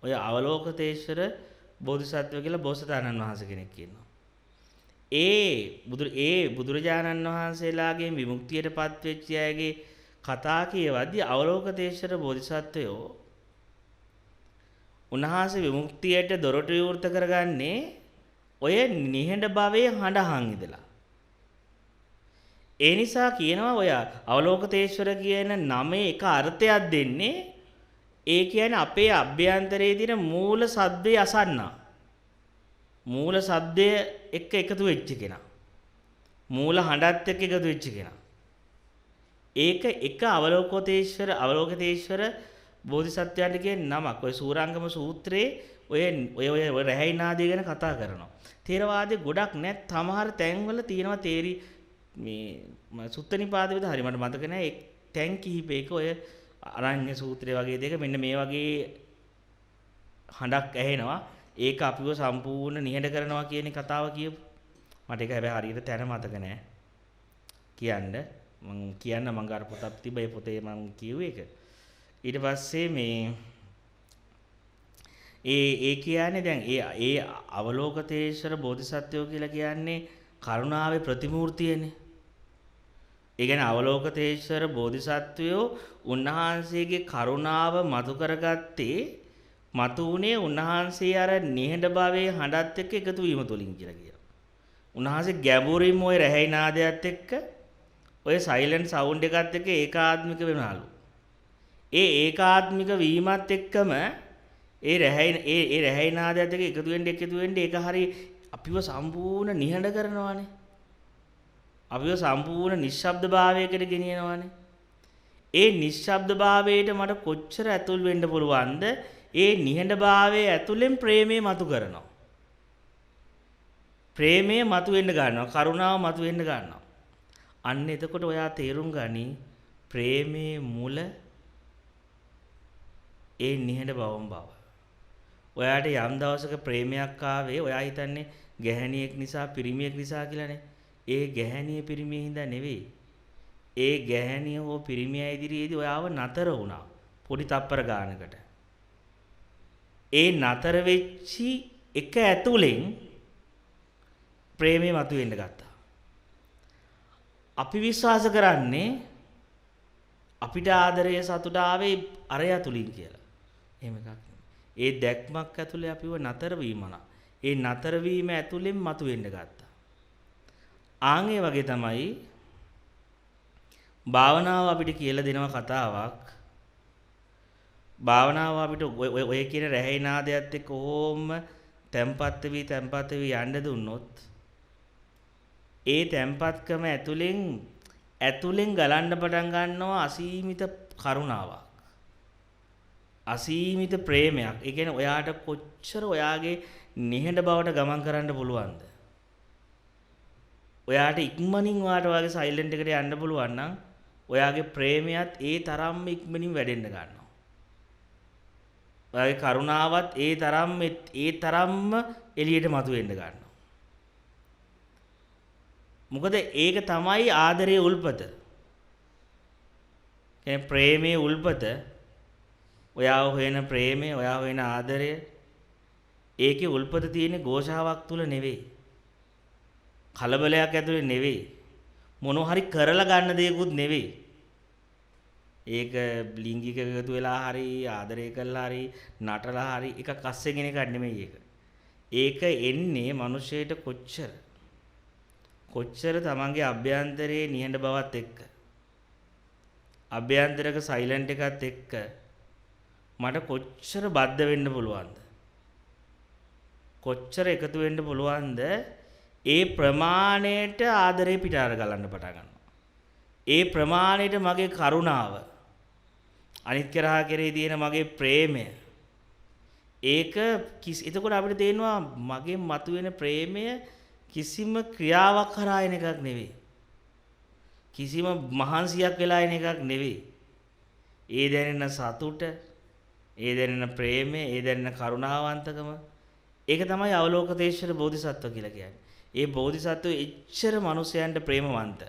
ඔය අවලෝකතේශ්වර බෝධිසත්ව කියලා බෝසතාණන් වහන්සේ කෙනෙක් ඉන්නවා. ඒ බුදුරජාණන් වහන්සේලාගේ විමුක්තියටපත් වෙච්ච අයගේ කතා කියවද්දී අවලෝකතේශ්වර බෝධිසත්වයෝ උන්වහන්සේ විමුක්තියට දොරටු විවෘත කරගන්නේ ඔය නිහඬ භවයේ හඬහන් ඉදලා. ඒ නිසා කියනවා ඔය අවලෝකතේශ්වර කියන නමේ එක අර්ථයක් දෙන්නේ ඒ කියන්නේ අපේ අභ්‍යන්තරයේ තියෙන මූල සද්දේ අසන්නා. මූල සද්දය එක්ක එකතු වෙච්ච කෙනා. මූල හඬත් එක්ක එකතු වෙච්ච කෙනා. ඒක එක අවලෝකතේශ්වර බෝධිසත්වයන්ට කියන නමක්. ඔය සූරාංගම සූත්‍රයේ ඔය රැහැයිනාදී ගැන කතා කරනවා. තේරවාදේ ගොඩක් නැත්. සමහර තැන්වල තියෙනවා තේරි මේ සුත්ත නිපාතේද හරි මට මතක නැහැ. ඒ තැන් කිහිපයක ඔය අරඤ්‍ය සූත්‍රය වගේ දෙක මෙන්න මේ වගේ හඬක් ඇහෙනවා. ඒක අපිව සම්පූර්ණ නිහඬ කරනවා කියන කතාව කියපු. මට ඒක හැබැයි හරියට තැන මතක නැහැ. කියන්න මම අර පොතක් තිබ්බා. ඒ පොතේ මම කිව්වේ ඒක. ඊට පස්සේ මේ ඒ කියන්නේ දැන් ඒ අවලෝකතේශ්වර බෝධිසත්වයෝ කියලා කියන්නේ කරුණාවේ ප්‍රතිමූර්තියනේ. ඒ කියන්නේ අවලෝකතේශ්වර බෝධිසත්වයෝ උන්වහන්සේගේ කරුණාව මතු කරගත්තේ මතු උනේ උන්වහන්සේ අර නිහඬ භාවයේ හඬත් එක්ක එකතු වීම තුලින් කියලා කියනවා. උන්වහන්සේ ගැඹුරින්ම ওই රැහැයි නාදයත් එක්ක ඔය සයිලන්ට් සවුන්ඩ් එකත් එක්ක ඒකාත්මික වෙනවලු. ඒ ඒකාත්මික වීමත් එක්කම ඒ රැහැයි නාදයත් එක්ක එකතු වෙන්න ඒක හරි අපිව සම්පූර්ණ නිහඬ කරනවානේ. අපිව සම්පූර්ණ නිශ්ශබ්දභාවයකට ගෙනියනවානේ. ඒ නිශ්ශබ්දභාවයට මට කොච්චර ඇතුල් වෙන්න පුළුවන්ද? ඒ නිහඬභාවයේ ඇතුලෙන් ප්‍රේමය මතු කරනවා. ප්‍රේමය මතු වෙන්න ගන්නවා. කරුණාව මතු වෙන්න ගන්නවා. අන්න එතකොට ඔයා තේරුම් ගනි ප්‍රේමයේ මුල ඒ නිහඬ බවම බව. ඔයාට යම් දවසක ප්‍රේමයක් ආවේ ඔයා හිතන්නේ ගැහණියෙක් නිසා පිරිමියෙක් නිසා කියලානේ. ඒ ගැහණිය පිරිමිය හින්දා නෙවෙයි. ඒ ගැහණිය හෝ පිරිමිය ඉදිරියේදී ඔයාව නතර වුණා. පොඩි තප්පර ගානකට. ඒ නතර වෙච්චි එක ඇතුලෙන් ප්‍රේමය මතුවෙන්න ගත්තා. අපි විශ්වාස කරන්නේ අපිට ආදරය සතුට ආවේ අරයා තුලින් කියලා. එහෙම එකක් නෙමෙයි. ඒ දැක්මක් ඇතුලේ අපිව නතර වීම ඒ නතර වීම ඇතුලෙන් මතුවෙන්න ගත්තා. ආන් ඒ වගේ තමයි භාවනාව අපිට කියලා දෙනවා කතාවක්. භාවනාව අපිට ඔය කියන රැහැයි නාදයත් එක්ක ඕම තැම්පත් වෙවි යන්න දුන්නොත් ඒ තැම්පත්කම ඇතුලෙන් ගලන්න පටන් ගන්නවා අසීමිත කරුණාවක්. අසීමිත ප්‍රේමයක්. ඒ කියන්නේ ඔයාට කොච්චර ඔයාගේ නිහඬ බවට ගමන් කරන්න පුළුවන්ද? ඔයාට ඉක්මනින් ඔයාට ඔයාගේ සයිලන්ට් එකට යන්න පුළුවන් නම් ඔයාගේ ප්‍රේමයත් ඒ තරම්ම ඉක්මනින් වැඩෙන්න ගන්නවා. ඔයාගේ කරුණාවත් ඒ තරම්ම එළියට මතුවෙන්න ගන්නවා. මොකද ඒක තමයි ආදරයේ උල්පත. කියන්නේ ප්‍රේමයේ උල්පත. ඔයා හොයන ප්‍රේමය, ඔයා හොයන ආදරය, ඒකේ උල්පත තියෙන්නේ ഘോഷාවක් තුල නෙවෙයි. කලබලයක් ඇතුලේ නෙවෙයි. මොනවා හරි කරලා ගන්න දෙයක්වත් නෙවෙයි. ඒක ලිංගික එකතු වෙලා හරි ආදරය කළා හරි නටලා හරි එකක් අස්සෙගෙන එකක් නෙමෙයි ඒක. ඒක එන්නේ මිනිසෙට කොච්චර තමන්ගේ අභ්‍යන්තරයේ නිහඬ බවත් එක්ක අභ්‍යන්තරක සයිලන්ට් එකත් එක්ක මට කොච්චර බද්ධ වෙන්න පුළුවන්ද? කොච්චර එකතු වෙන්න පුළුවන්ද? ඒ ප්‍රමාණයට ආදරේ පිටාර ගලන්න පටන් ගන්නවා. ඒ ප්‍රමාණයට මගේ කරුණාව, අනිත් කෙනා කෙරෙහි තියෙන මගේ ප්‍රේමය, එතකොට අපිට තේරෙනවා මගේ මතුවෙන ප්‍රේමය කිසිම ක්‍රියාවක් කරා එන එකක් නෙවෙයි. කිසිම මහන්සියක් වෙලා එන එකක් නෙවෙයි. ඒ දැනෙන සතුට, ඒ දැනෙන ප්‍රේමය, ඒ දැනෙන කරුණාවන්තකම, ඒක තමයි අවලෝකතේශ්වර බෝධිසත්ව කියලා කියන්නේ. ඒ බෝධිසත්වෝ එච්චර මිනිසයන්ට ප්‍රේමවන්ත.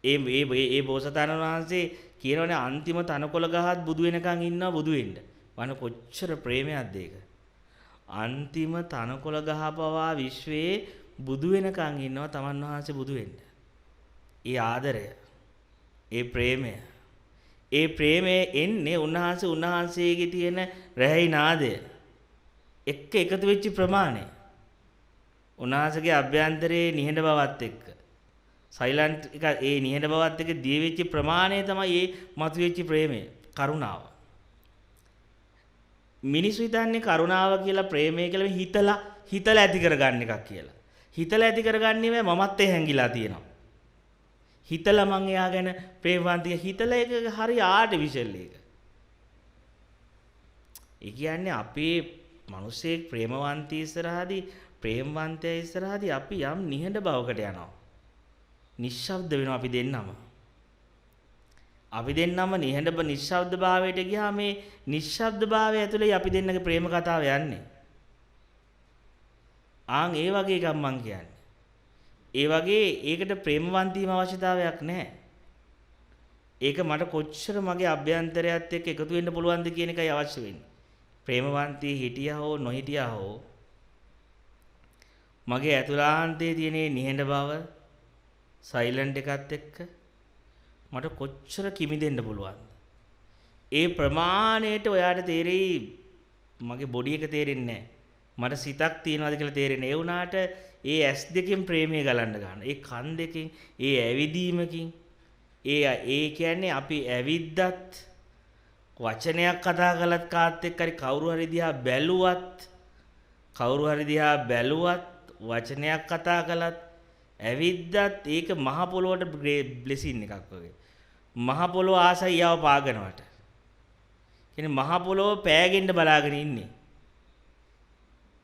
ඒ බෝසතාණන් වහන්සේ කියනවනේ අන්තිම තනකොළ ගහත් බුදු වෙනකන් ඉන්නවා බුදු වෙන්න. වන කොච්චර ප්‍රේමයක්ද ඒක. අන්තිම තනකොළ ගහ පවා විශ්වයේ බුදු වෙනකන් ඉන්නවා තමන් වහන්සේ බුදු වෙන්න. ඒ ආදරය, ඒ ප්‍රේමය, ඒ ප්‍රේමය එන්නේ උන්වහන්සේගේ තියෙන රැහි නාදය එක්ක එකතු වෙච්ච ප්‍රමාණය. උන්වහන්සේගේ අභ්‍යන්තරයේ නිහඬ බවත් එක්ක සයිලන්ට් එක ඒ නිහඬ බවත් එක්ක දී වෙච්ච ප්‍රමාණය තමයි මේ මතුවෙච්ච ප්‍රේමය, කරුණාව. මිනිස්සු හිතන්නේ කරුණාව කියලා ප්‍රේමය කියලා හිතලා ඇති කරගන්න එකක් කියලා. හිතලා ඇති කරගන්නේ මමත් ඒ හැංගිලා තියෙනවා. හිතලා මං එයා ගැන ප්‍රේමවන්තිය හිතලා ඒක හරි ආටිෆිෂල් එක. ඒ කියන්නේ අපේ මිනිස්සේ ප්‍රේමවන්තී ඉස්සරහදී ප්‍රේමවන්තය ඉස්සරහදී අපි යම් නිහඬ බවකට යනවා. නිශ්ශබ්ද වෙනවා අපි දෙන්නම. අපි දෙන්නම නිශ්ශබ්ද භාවයට ගියා මේ නිශ්ශබ්ද භාවය ඇතුලේ අපි දෙන්නගේ ප්‍රේම කතාව යන්නේ. ඒ වගේ එකක් මං කියන්නේ. ඒ වගේ ඒකට ප්‍රේමවන්තීම අවශ්‍යතාවයක් නැහැ. ඒක මට කොච්චර මගේ අභ්‍යන්තරයත් එක්ක එකතු වෙන්න පුළුවන්ද කියන එකයි අවශ්‍ය වෙන්නේ. ප්‍රේමවන්තී හිටියා හෝ නොහිටියා හෝ මගේ ඇතුළාන්තයේ තියෙන නිහඬ බව සයිලන්ට් එකත් එක්ක මට කොච්චර කිමිදෙන්න පුළුවන්ද? ඒ ප්‍රමාණයට ඔයාට තේරෙයි මගේ බොඩි එක තේරෙන්නේ නැහැ. මට සිතක් තියනවාද කියලා තේරෙන්නේ. ඒ වුණාට ඒ ඇස් දෙකෙන් ප්‍රේමය ගලන්න ගන්න. ඒ කන් දෙකෙන්, ඒ ඇවිදීමකින්, ඒ කියන්නේ අපි ඇවිද්දත් වචනයක් කතා කළත් කාත් එක්ක හරි කවුරු හරි දිහා බැලුවත් වචනයක් කතා කළත් ඇවිද්දත් ඒක මහ පොළොවට බ්ලෙසින් එකක් වගේ. මහ පොළොව ආසයි යව පාගනවට. කියන්නේ මහ පොළොව පෑගෙන්න බලාගෙන ඉන්නේ.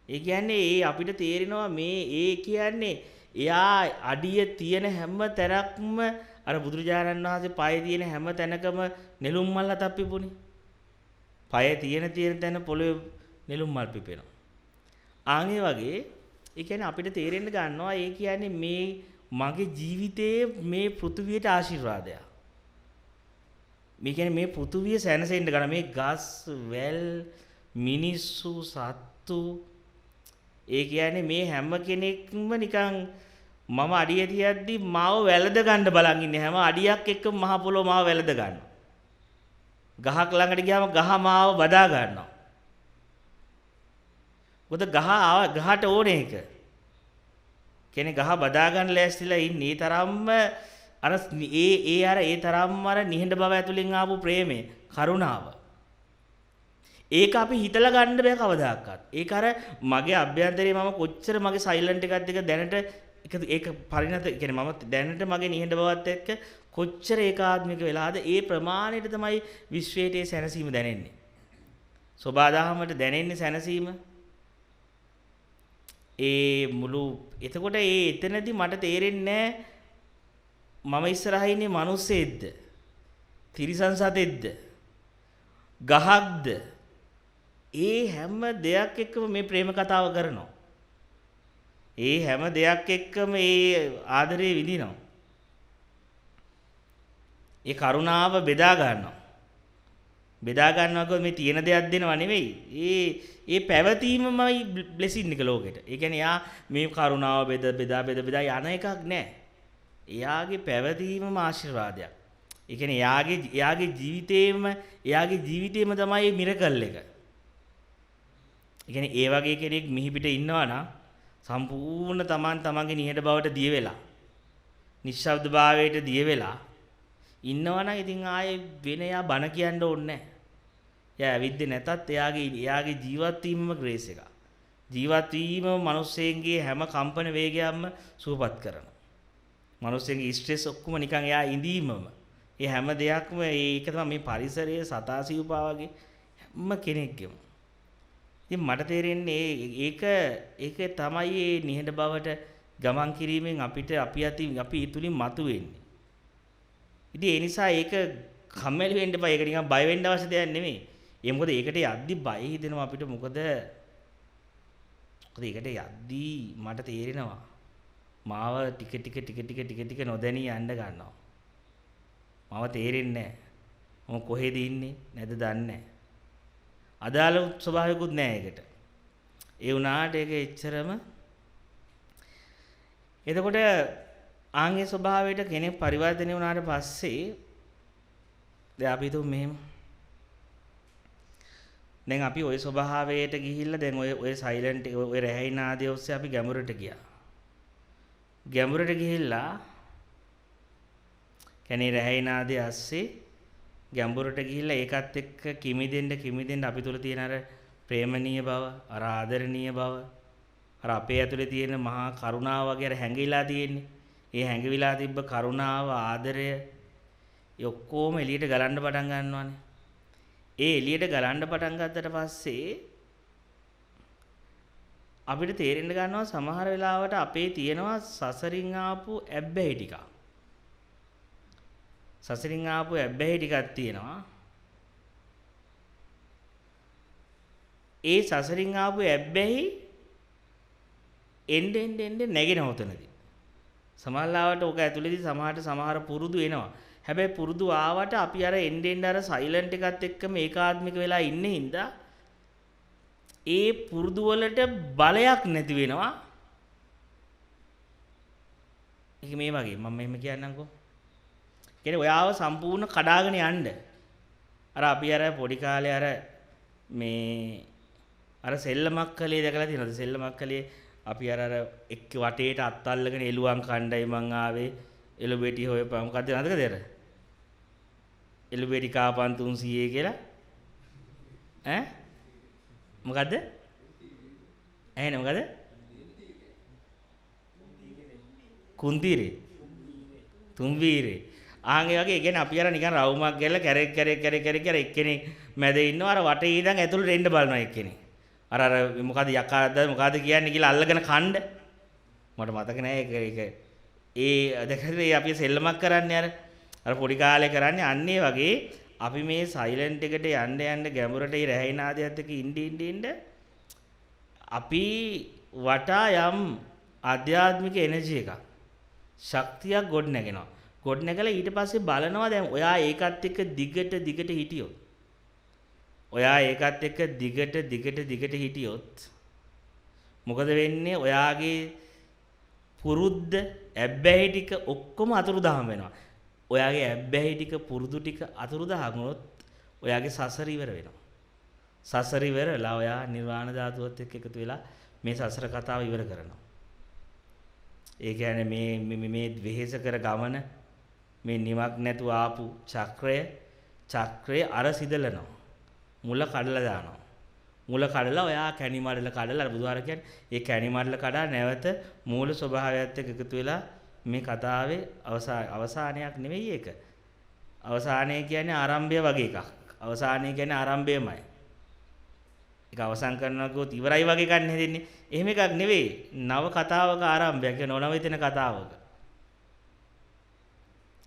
ඒ කියන්නේ අපිට තේරෙනවා මේ කියන්නේ එයා අඩිය තියෙන හැම තැනක්ම අර බුදුරජාණන් වහන්සේ පායේ තියෙන හැම තැනකම නෙළුම් මල් අතක් පිපුණේ. පායේ තියෙන තැන පොළොවේ නෙළුම් මල් පිපෙනවා. ආන්ගේ වගේ ඒ කියන්නේ අපිට තේරෙන්න ගන්නවා ඒ කියන්නේ මේ මගේ ජීවිතයේ මේ පෘථුවියට ආශිර්වාදයක්. මේ කියන්නේ මේ පෘථුවිය සැනසෙන්න ගන්න මේ ගස් වැල් මිනිස්සු සත්තු ඒ කියන්නේ මේ හැම කෙනෙක්ම නිකන් මම අඩිය තියද්දි මාව වැළඳ ගන්න බලන් ඉන්නේ හැම අඩියක් එක්ක මහ පොළොව මාව වැළඳ ගන්නවා. ගහක් ළඟට ගියාම ගහ මාව බදා ගන්නවා. මොකද ගහට ඕනේ ඒක. කියන්නේ ගහ බදා ගන්න ලෑස්තිලා ඉන්නේ තරම්ම ඒ තරම්ම නිහඬ බව ඇතුලෙන් ආපු ප්‍රේමය, කරුණාව. ඒක අපි හිතලා ගන්න බෑ කවදාකවත්. ඒක මගේ අභ්‍යන්තරයේ මම කොච්චර මගේ සයිලන්ට් එකත් එක්ක දැනට ඒක පරිණත කියන්නේ මම දැනට මගේ නිහඬ බවත් එක්ක කොච්චර ඒකාත්මික වෙලාද ඒ ප්‍රමාණයට තමයි විශ්වයේ සැනසීම දැනෙන්නේ. සෝබාදහමට දැනෙන්නේ සැනසීම. එතකොට එතනදී මට තේරෙන්නේ මම ඉස්සරහා ඉන්නේ මිනිස්සෙක්ද? තිරිසන් සතෙක්ද? ගහක්ද? ඒ හැම දෙයක් එක්කම මේ ප්‍රේම කතාව කරනවා. ඒ හැම දෙයක් එක්කම ඒ ආදරේ විඳිනවා. ඒ කරුණාව බෙදා ගන්නවා. බෙදා ගන්නවා කියොත් මේ තියෙන දෙයක් දෙනව නෙවෙයි. ඒ පැවතීමමයි බ්ලෙසින් එක ලෝකෙට. ඒ කියන්නේ යා මේ කරුණාව බෙදා යන එකක් නෑ. එයාගේ පැවතීමම ආශිර්වාදයක්. ඒ කියන්නේ එයාගේ ජීවිතේම තමයි මිරකල් එක. ඒ කියන්නේ ඒ වගේ කෙනෙක් මිහි පිට ඉන්නවා නම් සම්පූර්ණ තමන්ගේ නිහඬ බවට දිය වෙලා නිශ්ශබ්ද භාවයට දිය වෙලා ඉන්නවා නම් ඉතින් ආයේ වෙන යා බන කියන්න ඕනේ නැහැ. එයා ඇවිද්දේ නැතත් එයාගේ ජීවත් වීමම ග්‍රේස් එක. ජීවත් වීම මිනිස්සෙන්ගේ හැම කම්පන වේගයක්ම සුවපත් කරනවා. මිනිස්සෙන්ගේ ස්ට්‍රෙස් ඔක්කොම නිකන් එයා ඉඳීමම. ඒ හැම දෙයක්ම ඒක තමයි මේ පරිසරයේ සතාසිව්පා වගේ හැම කෙනෙක්ගේම. ඉතින් මට තේරෙන්නේ ඒක තමයි මේ නිහඬ බවට ගමන් කිරීමෙන් අපි ඊතුලින් මතුවෙන්නේ. ඉතින් ඒ නිසා ඒක කම්මැලි වෙන්න එපා. ඒක නිකන් බය වෙන්න අවශ්‍ය දෙයක් නෙමෙයි. මොකද ඒකට යද්දි බය හිතෙනවා අපිට. මොකද ඒකට යද්දි මට තේරෙනවා මාව ටික නොදැනී යන්න ගන්නවා. මාව තේරෙන්නේ නැහැ. මම කොහෙද ඉන්නේ නැද දන්නේ නැහැ. අදාළ ස්වභාවිකුත් නැහැ ඒකට. ඒ වුණාට ඒක එච්චරම එතකොට ආන්ගේ ස්වභාවයට කෙනෙක් පරිවර්තනය වුණාට පස්සේ දැන් අපි හිතමු මෙහෙම. දැන් අපි ওই ස්වභාවයට ගිහිල්ලා දැන් ඔය සයිලන්ට් ඔය රැහැයින ආදී ඔස්සේ අපි ගැඹුරට ගියා. ගැඹුරට ගිහිල්ලා කියන්නේ රැහැයින ආදී ඇස්සේ ගැඹුරට ගිහිල්ලා ඒකත් එක්ක කිමිදෙන්න අපි තුල තියෙන අර ප්‍රේමණීය බව, අර ආදරණීය බව, අර අපේ ඇතුලේ තියෙන මහා කරුණාව වගේ අර හැංගිලා තියෙන්නේ. ඒ හැංගිවිලා තිබ්බ කරුණාව, ආදරය ඒ ඔක්කොම එළියට ගලන්න පටන් ගන්නවානේ. ඒ එළියට ගලන්න පටන් ගත්තට පස්සේ අපිට තේරෙන්න ගන්නවා සමහර වෙලාවට අපේ තියෙනවා සසරින් ආපු ඇබ්බැහි ටිකක්. සසරින් ආපු ඇබ්බැහි ටිකක් තියෙනවා. ඒ සසරින් ආපු ඇබ්බැහි එන්න නැගෙන හොතනදී. සමහරවිට ඔක ඇතුළේදී සමහර පුරුදු එනවා. හැබැයි පුරුදු ආවට අපි අර එන්න අර සයිලන්ට් එකත් එක්කම ඒකාත්මික වෙලා ඉන්නේ හින්දා ඒ පුරුදු වලට බලයක් නැති වෙනවා. ඒක මේ වගේ මම මෙහෙම කියන්නම්කෝ. කියන්නේ ඔයාව සම්පූර්ණ කඩාගෙන යන්න. අර අපි අර පොඩි කාලේ අර සෙල්ලමක් කලේ දැකලා තියෙනවද? සෙල්ලමක් කලේ අපි අර එක්ක වටේට අත් අල්ලගෙන එළුවන් කණ්ඩායි මං ආවේ එළුබෙටි හොයපන් මොකද්ද නේද අර එළුබෙටි කාපන් 300 කියලා ඈ මොකද්ද ඇහෙනේ මොකද්ද කුන්තිරේ තුම්බීරේ ආන්ගේ වගේ ඒ කියන්නේ අපි අර නිකන් රවුමක් ගැල්ල කැරෙක් එක්කෙනෙක් මැද ඉන්නවා අර වටේ ඉඳන් ඇතුළට එන්න බලනවා එක්කෙනෙක් අර මොකද යකාද මොකද කියන්නේ කියලා අල්ලගෙන කණ්ඩ මට මතක නෑ ඒක ඒ දැකලා අපි සෙල්ලමක් කරන්නේ අර පොඩි කාලේ කරන්නේ අන්න ඒ වගේ අපි මේ සයිලන්ට් එකට යන්න ගැඹුරට ඒ රැහැින ආදියත් එක්ක ඉන්න අපි වටා යම් ආධ්‍යාත්මික එනර්ජි එකක් ශක්තියක් ගොඩ නැගෙනවා. ගොඩ නැගලා ඊට පස්සේ බලනවා දැන් ඔයා ඒකත් එක්ක දිගට හිටියොත් මොකද වෙන්නේ? ඔයාගේ පුරුද්ද ඇබ්බැහි ටික ඔක්කොම අතුරුදහන් වෙනවා. ඔයාගේ ඇබ්බැහි ටික පුරුදු ටික අතුරුදහන් වුණොත් ඔයාගේ සසර ඉවර වෙනවා. සසර ඉවරලා ඔයා නිර්වාණ ධාතුවත් එක්ක එකතු වෙලා මේ සසර කතාව ඉවර කරනවා. ඒ කියන්නේ මේ වෙහෙස කර ගමන මේ නිවක් නැතුව ආපු චක්‍රය අර සිදලනවා. මුල කඩලා දානවා. මුල කඩලා ඔයා කැණි මඩල කඩලා අර බුදුහාර කියන්නේ ඒ කැණි මඩල කඩා නැවත මූල ස්වභාවයත් එක්ක එකතු වෙලා මේ කතාවේ අවසානයක් නෙවෙයි ඒක. අවසානය කියන්නේ ආරම්භය වගේ එකක්. අවසානය කියන්නේ ආරම්භයමයි. ඒක අවසන් කරනවා කිව්වොත් ඉවරයි වගේ එකක් නෙදෙන්නේ. එහෙම එකක් නෙවෙයි. නව කතාවක ආරම්භයක් කියන නොනවතින කතාවක.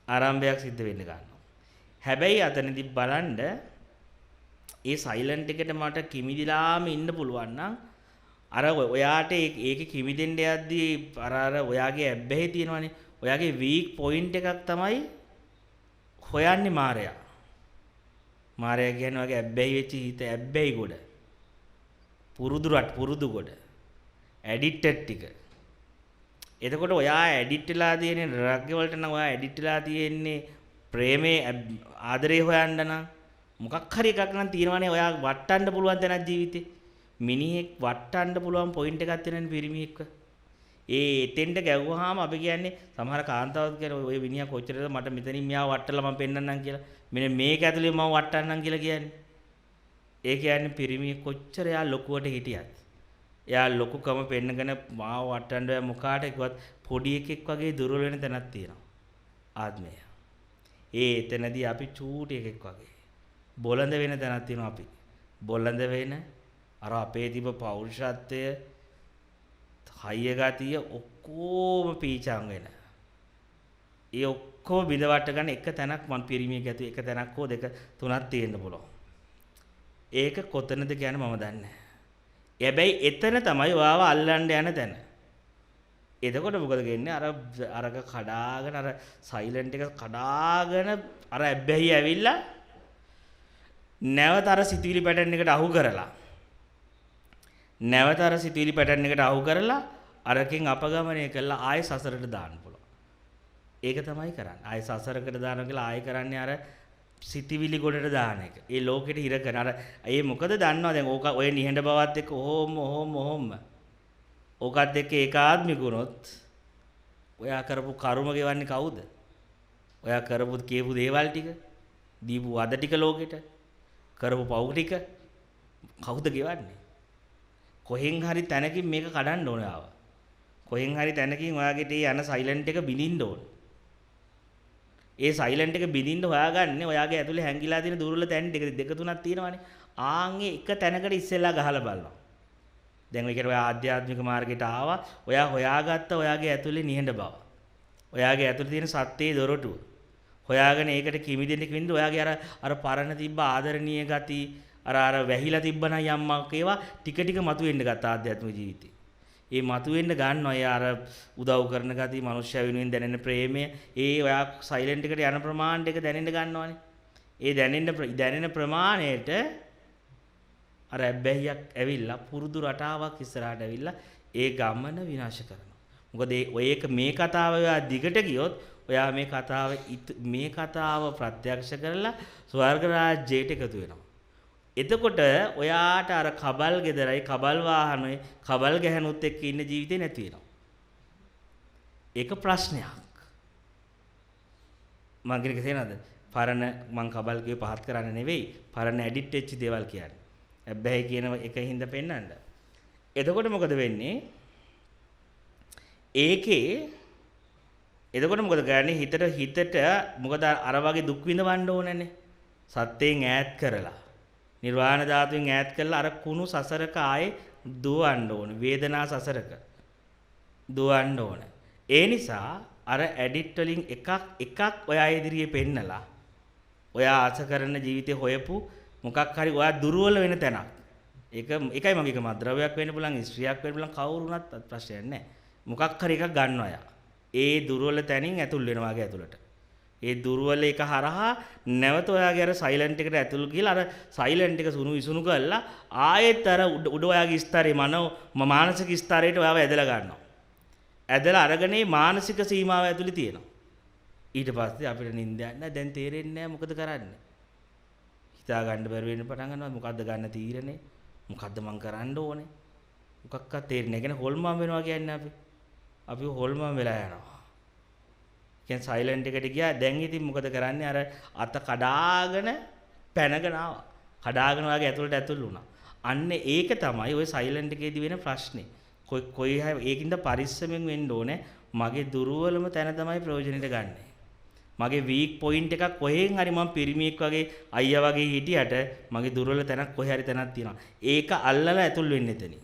ආරම්භයක් සිද්ධ වෙන්න ගන්නවා. හැබැයි අතනදී බලන්න ඒ සයිලන්ට් එකට මට කිමිදිලාම ඉන්න පුළුවන් නම් අර ඔයාට ඒකේ කිමිදෙන්න යද්දී අර ඔයාගේ ඇබ්බැහි තියෙනවනේ. ඔයාගේ වීක් පොයින්ට් එකක් තමයි හොයන්නේ මායя. මායя කියන්නේ ඔයාගේ ඇබ්බැහි වෙච්ච හිත ඇබ්බැහි ගොඩ. පුරුදු ගොඩ. ඇඩික්ටඩ් ටික. එතකොට ඔයා ඇඩික්ට් වෙලා තියෙන්නේ ඩ්‍රග් වලට නම් ඔයා ඇඩික්ට් වෙලා තියෙන්නේ ප්‍රේමේ ආදරේ හොයන්න නම් මොකක් හරි එකක් නම් තියෙනවනේ ඔයා වටන්න පුළුවන් තැනක් ජීවිතේ. මිනිහෙක් වටන්න පුළුවන් පොයින්ට් එකක් තියෙනනේ පිරිමියෙක්ව. එතෙන්ට ගැව්වහම අපි කියන්නේ සමහර කාන්තාවක් කියන ඔය විනියා කොච්චරද මට මෙතනින් මෙයාව වට්ටලා මම පෙන්නන්නම් කියලා. මෙන්න මේක ඇතුලේ මම වට්ටන්නම් කියලා කියන්නේ. ඒ කියන්නේ පිරිමියෙක් කොච්චර එයා ලොකුවට හිටියත්. එයා ලොකුකම පෙන්නගෙන මාව වට්ටන්න බෑ මොකාට කිව්වත් පොඩි එකෙක් වගේ දුර්වල වෙන තැනක් තියෙනවා. ආත්මය. එතනදී අපි චූටි එකෙක් වගේ. බොළඳ වෙන තැනක් තියෙනවා අපි. බොළඳ වෙන අර අපේ තිබ පෞරුෂත්වය හයිය ගතිය ඔක්කොම පීචාම් වෙන. ඒ ඔක්කොම බිඳවට ගන්න එක තැනක් මන් පිරිමියෙක් ඇතුලේ එක තැනක් හෝ දෙක තුනක් තියෙන්න පුළුවන්. ඒක කොතනද කියන්නේ මම දන්නේ නැහැ. හැබැයි එතන තමයි ඔයාව අල්ලන්න යන තැන. එතකොට මොකද වෙන්නේ? අරක කඩාගෙන අර සයිලන්ට් එක කඩාගෙන අර ඇබ්බැහි ඇවිල්ලා නැවත අර සිතුවිලි පැටර්න් එකට අහු කරලා නැවත අර සිතුවිලි පැටර්න් එකට අහු කරලා අරකින් අපගමනය කළා ආයෙ සසරට දාන්න පුළුවන්. ඒක තමයි කරන්නේ. ආයෙ සසරකට දානවා කියලා ආයෙ කරන්නේ අර සිතුවිලි ගොඩට දාන එක. ඒ ලෝකෙට හිර කරන අර ඒ මොකද දන්නවා දැන් ඕක ඔය නිහඬ බවත් එක්ක ඔහොම ඕකත් එක්ක ඒකාත්මික වුණොත් ඔයා කරපු කර්ම ගෙවන්නේ කවුද? ඔයා කරපු කියපු දේවල් ටික දීපු වද ටික ලෝකෙට කරපු පව් ටික කවුද ගෙවන්නේ? කොහෙන් හරි තැනකින් මේක කඩන්න ඕනේ ආව. කොහෙන් හරි තැනකින් ඔයාගේ තේ යන සයිලන්ට් එක බිඳින්න ඕනේ. ඒ සයිලන්ට් එක බිඳින්න හොයාගන්නේ ඔයාගේ ඇතුලේ හැංගිලා තියෙන දුර්වල තැන් දෙක තුනක් තියෙනවානේ. ආන්ගේ එක තැනකට ඉස්සෙල්ලා ගහලා බලනවා. දැන් ඔය කියන්නේ ඔයා ආධ්‍යාත්මික මාර්ගයට ආවා. ඔයා හොයාගත්ත ඔයාගේ ඇතුලේ නිහඬ බව. ඔයාගේ ඇතුලේ තියෙන සත්‍යයේ දොරටුව. හොයාගෙන ඒකට කිමිදෙන්න කිමින්ද ඔයාගේ අර පරණ තිබ්බ ආදරණීය ගති අර වැහිලා තිබ්බනම් යම්මක් ඒවා ටික ටික මතුවෙන්න ගත්ත ආධ්‍යාත්මික ජීවිතේ. ඒ මතුවෙන්න ගන්නවා ඒ අර උදව් කරන ගතිය, මනුෂ්‍ය වෙනුවෙන් දැනෙන ප්‍රේමය, ඒ ඔයා සයිලන්ට් එකට යන ප්‍රමාණයට එක දැනෙන්න ගන්නවානේ. ඒ දැනෙන ප්‍රමාණයට අර ඇබ්බැහියක් ඇවිල්ලා පුරුදු රටාවක් ඉස්සරහට ඇවිල්ලා ඒ ගමන විනාශ කරනවා. මොකද ඒක මේ කතාව ඔයා දිගට ගියොත් ඔයා මේ කතාව ප්‍රත්‍යක්ෂ කරලා ස්වර්ග රාජ්‍යයට එකතු වෙනවා. එතකොට ඔයාට අර කබල් ගෙදරයි කබල් වාහනේ කබල් ගැහනුත් එක්ක ඉන්න ජීවිතේ නැති වෙනවා. ඒක ප්‍රශ්නයක්. මම කියන්නේ තේනද? පරණ මං කබල් කියේ පහත් කරන්න නෙවෙයි. පරණ ඇඩික්ට් වෙච්ච දේවල් කියන්නේ. හැබැයි කියන එකෙන් හින්දා පෙන්නන්න. එතකොට මොකද වෙන්නේ? එතකොට මොකද කරන්නේ? හිතට මොකද අර වගේ දුක් විඳවන්න ඕනනේ. සත්‍යයෙන් ඈත් කරලා නිර්වාණ ධාතුවෙන් ඈත් කරලා අර කුණු සසරක ආයේ දුවන්න ඕන. වේදනා සසරක දුවන්න ඕන. ඒ නිසා අර ඇඩික්ට් වලින් එකක් ඔයා ඉදිරියේ පෙන්නලා ඔයා ආස කරන ජීවිතේ හොයපු මොකක් හරි ඔයා දුර්වල වෙන තැනක්. ඒකයි මගේ එකම ද්‍රවයක් වෙන්න පුළුවන්, ස්ත්‍රියක් වෙන්න පුළුවන්, කවුරු වුණත් ප්‍රශ්නයක් නැහැ. මොකක් හරි එකක් ගන්නවා යා. ඒ දුර්වල තැනින් ඇතුල් වෙනවා වගේ ඇතුළට. ඒ දුර්වල එක හරහා නැවත ඔයාගේ අර සයිලන්ට් එකට ඇතුල් ගිහලා අර සයිලන්ට් එක සුණු විසුණු කරලා ආයෙත් අර උඩ ඔයාගේ ස්තරේ මානසික ස්තරයට ඔයාව ඇදලා ගන්නවා. ඇදලා අරගෙන මේ මානසික සීමාව ඇතුලේ තියෙනවා. ඊට පස්සේ අපිට නිින්දයක් නැහැ. දැන් තේරෙන්නේ නැහැ මොකද කරන්නේ. හිතා ගන්න බැරි වෙන්න පටන් ගන්නවා. මොකද්ද ගන්න තීරණේ? මොකද්ද මං කරන්න ඕනේ? මොකක්වත් තේරෙන්නේ නැහැ. කියන්නේ හොල්මන් වෙනවා කියන්නේ අපි හොල්මන් වෙලා යනවා. කියන්නේ සයිලන්ට් එකට ගියා. දැන් ඉතින් මොකද කරන්නේ? අර අත කඩාගෙන පැනගෙන ආවා. කඩාගෙන වගේ ඇතුළට ඇතුල් වුණා. අන්න ඒක තමයි ওই සයිලන්ට් එකේදී වෙන ප්‍රශ්නේ. කොයි ඒකින්ද පරිස්සමෙන් වෙන්න ඕනේ. මගේ දුර්වලම තැන තමයි ප්‍රයෝජනෙට ගන්නෙ. මගේ වීක් පොයින්ට් එකක් කොහෙන් හරි මම පිරිමියෙක් වගේ අයියා වගේ හිටියට මගේ දුර්වල තැනක් කොහේ හරි තැනක් තියෙනවා. ඒක අල්ලලා ඇතුල් වෙන්න එතනින්.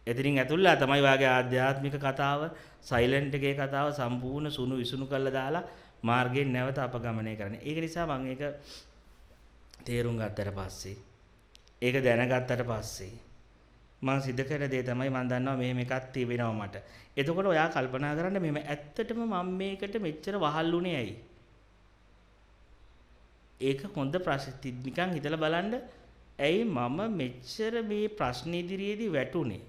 එතනින් ඇතුල්ලා තමයි වාගේ ආධ්‍යාත්මික කතාව, සයිලන්ට් එකේ කතාව සම්පූර්ණ සුණු විසුණු කරලා දාලා මාර්ගයෙන් නැවත අපගමනය කරන්නේ. ඒක නිසා මම ඒක තේරුම් ගත්තට පස්සේ ඒක දැනගත්තට පස්සේ මම සිද්ධ කර දේ තමයි මම දන්නවා මෙහෙම එකක් තිබෙනවා මට. එතකොට ඔයා කල්පනා කරන්න මෙහෙම ඇත්තටම මම මේකට මෙච්චර වහල්ුනේ ඇයි? ඒක හොඳ ප්‍රශ්නයක් නිකන් හිතලා බලන්න. ඇයි මම මෙච්චර මේ ප්‍රශ්න ඉදිරියේදී වැටුනේ?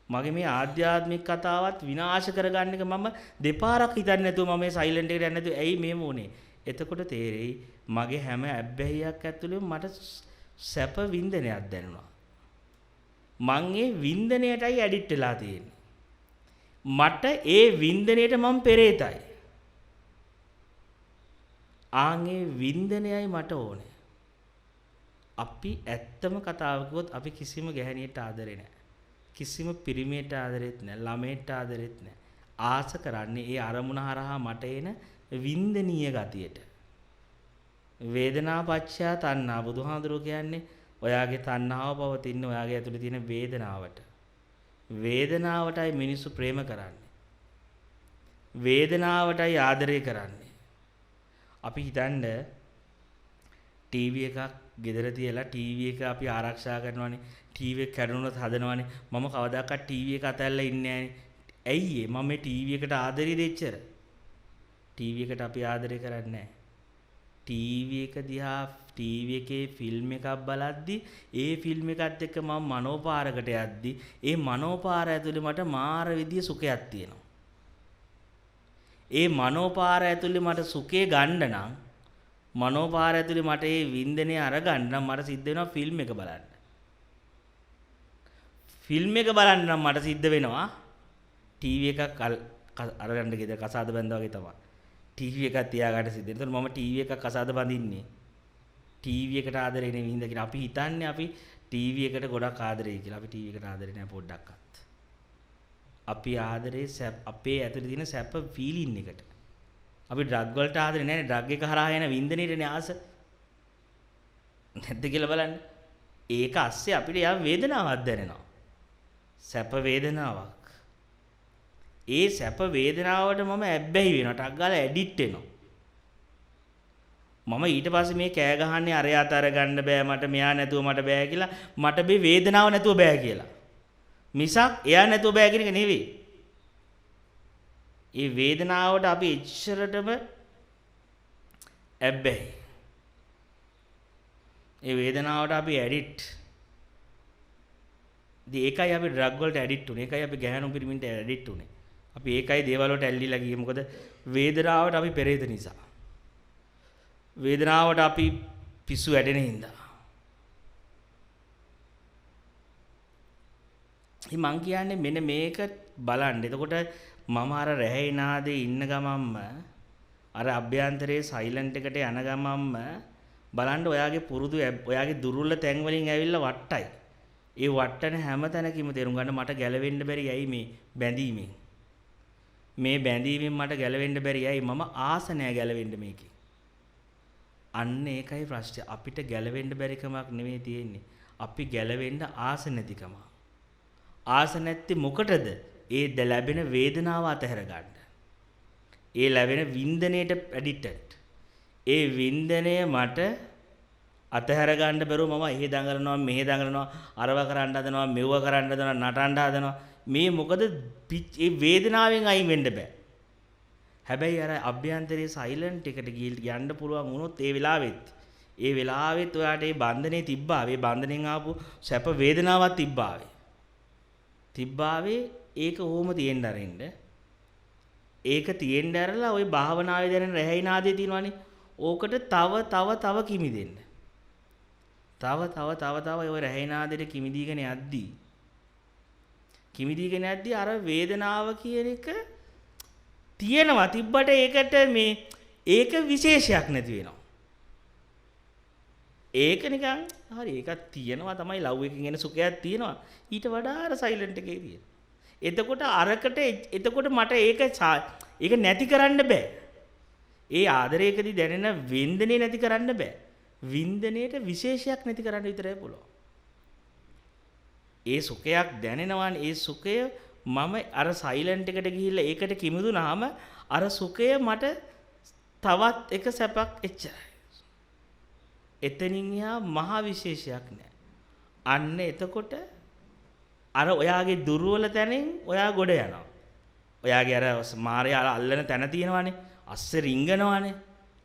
මගේ මේ ආධ්‍යාත්මික කතාවත් විනාශ කරගන්න එක මම දෙපාරක් හිතන්නේ නැතුව මම මේ සයිලන්ට් එකට යන්නේ නැතුව ඇයි මේම උනේ? එතකොට තේරෙයි මගේ හැම ඇබ්බැහියක් ඇතුළෙම මට සැප වින්දනයක් දැනුණා. මං ඒ වින්දනයටයි ඇඩික්ට් වෙලා තියෙන්නේ. මට ඒ වින්දනයට මම පෙරේතයි. ආන්ගේ වින්දනයයි මට ඕනේ. අපි ඇත්තම කතාව කිව්වොත් අපි කිසිම ගැහණියට ආදරේ නැහැ. කිසිම පිරිමියට ආදරෙත් නැහැ. ළමයට ආදරෙත් නැහැ. ආස කරන්නේ ඒ අරමුණ හරහා මට එන වින්දනීය ගතියට. වේදනා පච්චා තණ්හා බුදුහාඳුරෝ කියන්නේ ඔයාගේ තණ්හාව පවතින්නේ ඔයාගේ ඇතුලේ තියෙන වේදනාවට. වේදනාවටයි මිනිස්සු ප්‍රේම කරන්නේ. වේදනාවටයි ආදරය කරන්නේ. අපි හිතන්න ටීවී එකක් ගෙදර තියලා ටීවී එක අපි ආරක්ෂා කරනවානේ. ටීවී එක කැඩුනොත් හදනවානේ. මම කවදාකවත් ටීවී එක අතහැරලා ඉන්නේ නැහනේ. ඇයි මම මේ ටීවී එකට ආදරේ දෙච්චර? ටීවී එකට අපි ආදරය කරන්නේ නැහැ. ටීවී එක දිහා ටීවී එකේ ෆිල්ම් එකක් බලද්දි ඒ ෆිල්ම් එකත් එක්ක මම මනෝපාරකට යද්දි ඒ මනෝපාර ඇතුලේ මට මාර විදිය සුඛයක් තියෙනවා. ඒ මනෝපාර ඇතුලේ මට සුඛේ ගන්න නම් මනෝපාර ඇතුලේ මට ඒ වින්දනය අරගන්න නම් මට සිද්ධ වෙනවා ෆිල්ම් එක බලන්න. ෆිල්ම් එක බලන්න නම් මට සිද්ධ වෙනවා ටීවී එකක් අරගන්න ගෙදර කසාද බැඳා වගේ තමයි. ටීවී එකක් තියාගන්න සිද්ධ වෙනවා. ඒතකොට මම ටීවී එකක් කසාද බඳින්නේ. ටීවී එකට ආදරේ නෙවෙයි හින්දා කියලා අපි හිතන්නේ අපි ටීවී එකට ගොඩක් ආදරේ කියලා. අපි ටීවී එකට ආදරේ නැහැ පොඩ්ඩක්වත්. අපි ආදරේ අපේ ඇතුලේ තියෙන සැප ෆීලින් එකට. අපි ඩ්‍රග් වලට ආදරේ නැහැ නේ. ඩ්‍රග් එක හරහා එන වින්දනයේනේ ආස. නැද්ද කියලා බලන්න. ඒක අස්සේ අපිට යම් වේදනාවක් දැනෙනවා. සැප වේදනාවක්. ඒ සැප වේදනාවට මම ඇබ්බැහි වෙනවා. ටක් ගාලා ඇඩික්ට් වෙනවා. මම ඊට පස්සේ මේ කෑ ගහන්නේ අරය අතර ගන්න බෑ මට මෙයා නැතුව මට බෑ කියලා මට මේ වේදනාව නැතුව බෑ කියලා. මිසක් එයා නැතුව බෑ කියන එක නෙවෙයි. ඒ වේදනාවට අපි එච්චරටම ඇබ්බැහි. ඒ වේදනාවට අපි ඇඩික්ට්. ඉතින් ඒකයි අපි ඩ්‍රග් වලට ඇඩික්ට් උනේ. ඒකයි අපි ගැහණු පිරිමින්ට ඇඩික්ට් උනේ. අපි ඒකයි දේවල් වලට ඇල්ලිලා ගියේ. මොකද වේදනාවට අපි පෙරේත නිසා. වේදනාවට අපි පිස්සු වැඩෙන හින්දා. මං කියන්නේ මෙන්න මේක බලන්න. එතකොට මම අර රැහේ නාදේ ඉන්න ගමම්ම අර අභ්‍යන්තරයේ සයිලන්ට් එකට යන ගමම්ම බලන්න ඔයාගේ පුරුදු ඔයාගේ දුර්වල තැන් වලින් ඇවිල්ලා වට්ටයි. ඒ වට්ටන හැම තැනකම තේරුම් ගන්න මට ගැලවෙන්න බැරි ඇයි මේ බැඳීමෙන්. මේ බැඳීමෙන් මට ගැලවෙන්න බැරි ඇයි මම ආස නැහැ ගැලවෙන්න මේකේ. අන්න ඒකයි ප්‍රශ්නේ. අපිට ගැලවෙන්න බැරි කමක් නෙවෙයි තියෙන්නේ. අපි ගැලවෙන්න ආස නැතිකම. ආස නැත්තේ මොකටද? ඒ ලැබෙන වේදනාව අතහැර ගන්න. ඒ ලැබෙන වින්දනයට ඇඩික්ටඩ්. ඒ වින්දනය මට අතහැර ගන්න බැරුව මම එහෙ දඟලනවා මෙහෙ දඟලනවා අරව කරන්න හදනවා මෙව කරන්න හදනවා නටන්න හදනවා. මේ මොකද ඒ වේදනාවෙන් අයින් වෙන්න බෑ. හැබැයි අර අභ්‍යන්තරයේ සයිලන්ට් එකට යන්න පුළුවන් වුණොත් ඒ වෙලාවෙත් ඔයාට ඒ බන්ධනේ තිබ්බා. ඒ බන්ධනෙන් ආපු සැප වේදනාවක් තිබ්බාවේ ඒක ඕම තියෙන්න අරින්න. ඒක තියෙන්න ඇරලා ওই භාවනාවේ දැනෙන රැහැයි නාදේ තියෙනවනේ. ඕකට තව කිමිදෙන්න. තව ඔය රැහැයි නාදෙට කිමිදීගෙන යද්දී අර වේදනාව කියන එක තියෙනවා තිබ්බට ඒකට ඒක විශේෂයක් නැති වෙනවා. ඒක නිකන් හරි ඒකක් තියෙනවා තමයි ලව් එකකින් එන සුඛයක් තියෙනවා. ඊට වඩා අර සයිලන්ට් එකේ තියෙන. එතකොට මට ඒක නැති කරන්න බෑ. ඒ ආදරයකදී දැනෙන වින්දනේ නැති කරන්න බෑ. වින්දනයේට විශේෂයක් නැති කරන්න විතරයි පුළුවන්. ඒ සුඛයක් දැනෙනවානේ. ඒ සුඛය මම අර සයිලන්ට් එකට ගිහිල්ලා ඒකට කිමිදුනාම අර සුඛය මට තවත් එක සැපක් එච්චරයි. එතනින් එහා මහා විශේෂයක් නැහැ. අන්න එතකොට අර ඔයාගේ දුර්වල තැනින් ඔයා ගොඩ යනවා. ඔයාගේ අර මාරයා අල්ලන තැන තියෙනවානේ. අස්සේ රිංගනවානේ.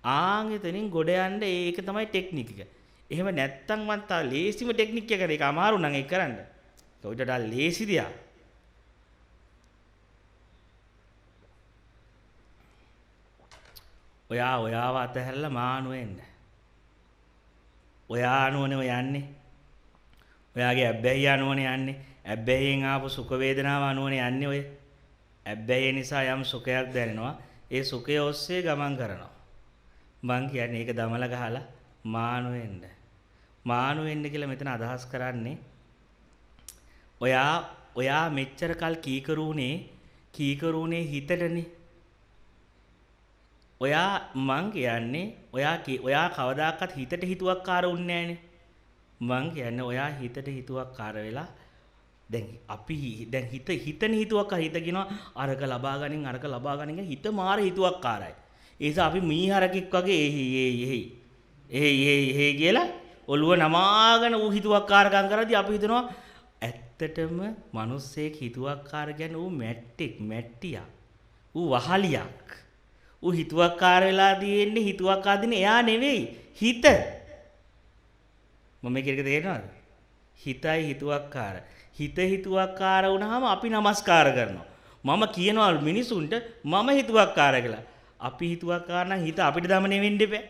ආන් එතනින් ගොඩ යන්න ඒක තමයි ටෙක්නික් එක. එහෙම නැත්තම් මන් තා ලේසිම ටෙක්නික් එක ඒක අමාරු නම් ඒක කරන්න. ඒක උඩට ලේසි දියා. ඔයාව අතහැරලා මානු වෙන්න. ඔයා අනුවනේ ඔය යන්නේ. ඔයාගේ ඇබ්බැහිය අනුවනේ යන්නේ. ඇබ්බැහියෙන් ආපු සුඛ වේදනාව අනුවනේ යන්නේ ඔය. ඇබ්බැහිය නිසා යම් සුඛයක් දැනෙනවා. ඒ සුඛය ඔස්සේ ගමන් කරනවා. මං කියන්නේ ඒක දමල ගහලා මානු වෙන්න. මානු වෙන්න කියලා මෙතන අදහස් කරන්නේ ඔයා මෙච්චර කල් කීකරුනේ හිතටනේ. මං කියන්නේ ඔයා කවදාකවත් හිතට හිතුවක්කාර වුන්නේ නැහනේ. මං කියන්නේ ඔයා හිතට හිතුවක්කාර වෙලා දැන් හිතන හිතුවක්කාර හිත කියනවා අරක ලබා ගනින් හිත මාර හිතුවක්කාරයි. ඒ නිසා අපි මීහරකෙක් වගේ එහේ කියලා ඔළුව නමාගෙන ඌ හිතුවක්කාරකම් කරද්දී අපි හිතනවා ඇත්තටම මිනිස්සෙක් හිතුවක්කාර කියන්නේ ඌ මැට්ටියක්. ඌ වහලියක්. ඌ හිතුවක්කාර වෙලා තියෙන්නේ හිතුවක්කාර දින එයා නෙවෙයි හිත. මම මේක තේරෙනවද? හිතයි හිතුවක්කාර. හිත හිතුවක්කාර වුණාම අපි නමස්කාර කරනවා. මම කියනවා මිනිසුන්ට මම හිතුවක්කාර කියලා. අපි හිතුවක්කාර නම් හිත අපිට දමනේ වෙන්න එපා.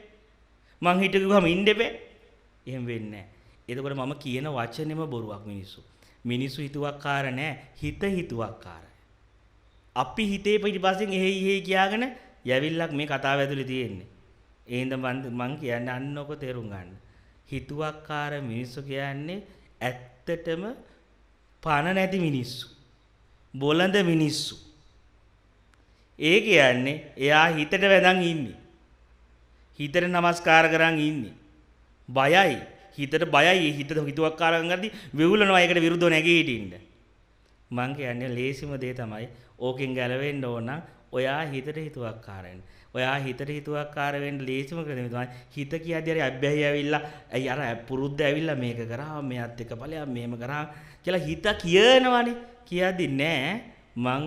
මං හිත කිව්වම ඉන්න එපා. එහෙම වෙන්නේ නැහැ. එතකොට මම කියන වචනේම බොරුවක් මිනිස්සු. මිනිස්සු හිතුවක්කාර නැහැ. හිත හිතුවක්කාරයි. අපි හිතේ පිටිපස්සෙන් එහෙයි කියාගෙන යවිල්ලක් මේ කතාව ඇතුලේ තියෙන්නේ. ඒ හින්දා මං කියන්නේ අන්න ඔක තේරුම් ගන්න. හිතුවක්කාර මිනිස්සු කියන්නේ ඇත්තටම පණ නැති මිනිස්සු. බොළඳ මිනිස්සු. ඒ කියන්නේ එයා හිතට වැදන් ඉන්නේ. හිතට නමස්කාර කරන් ඉන්නේ. බයයි. හිතට බයයි. හිතට හිතුවක්කාරකම් කරද්දි වෙවුලනවා ඒකට විරුද්ධව නැගී හිටින්න. මං කියන්නේ ලේසිම දේ තමයි ඕකෙන් ගැලවෙන්න ඕන නම් ඔයා හිතට හිතුවක්කාර වෙන්න. ඔයා හිතට හිතුවක්කාර වෙන්න ලේසිම ක්‍රමය තමයි හිත කියද්දී අර අබ්බැහි ඇවිල්ලා අයි අර පුරුද්ද ඇවිල්ලා මේක කරා මෙයත් එක ඵලයක් මෙහෙම කරා කියලා හිත කියනවනේ. කියද්දී නෑ මං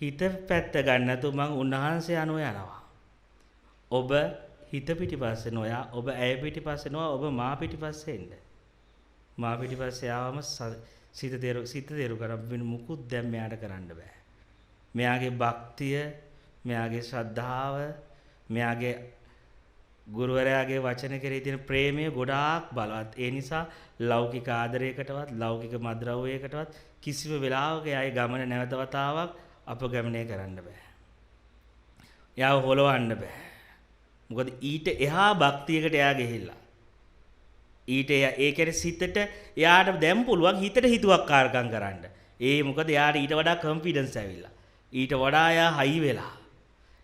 හිත පැත්ත ගන්න නැතුව මං උන්වහන්සේ අනුව යනවා. ඔබ හිත පිටිපස්සේ නොයා ඔබ ඇය පිටිපස්සේ නොයා ඔබ මා පිටිපස්සේ එන්න. මා පිටිපස්සේ ආවම සිත දේරු කරන්න මුකුත් දැන් මෙයාට කරන්න බෑ. මෙයාගේ භක්තිය, මෙයාගේ ශ්‍රද්ධාව, මෙයාගේ ගුරුවරයාගේ වචන කෙරෙහි තියෙන ප්‍රේමය ගොඩාක් බලවත්. ඒ නිසා ලෞකික ආදරයකටවත්, ලෞකික මද්ද්‍රව්‍යයකටවත් කිසිම වෙලාවක එයාගේ ගමන නැවත වතාවක් අපගමනය කරන්න බෑ. එයාව හොලවන්න බෑ. මොකද ඊට එහා භක්තියකට එයා ගිහිල්ලා. ඒ කියන්නේ සිතට එයාට දැන් පුළුවන් හිතට හිතුවක්කාරකම් කරන්න. මොකද එයාට ඊට වඩා කොන්ෆිඩන්ස් ඇවිල්ලා. ඊට වඩා එයා හයි වෙලා.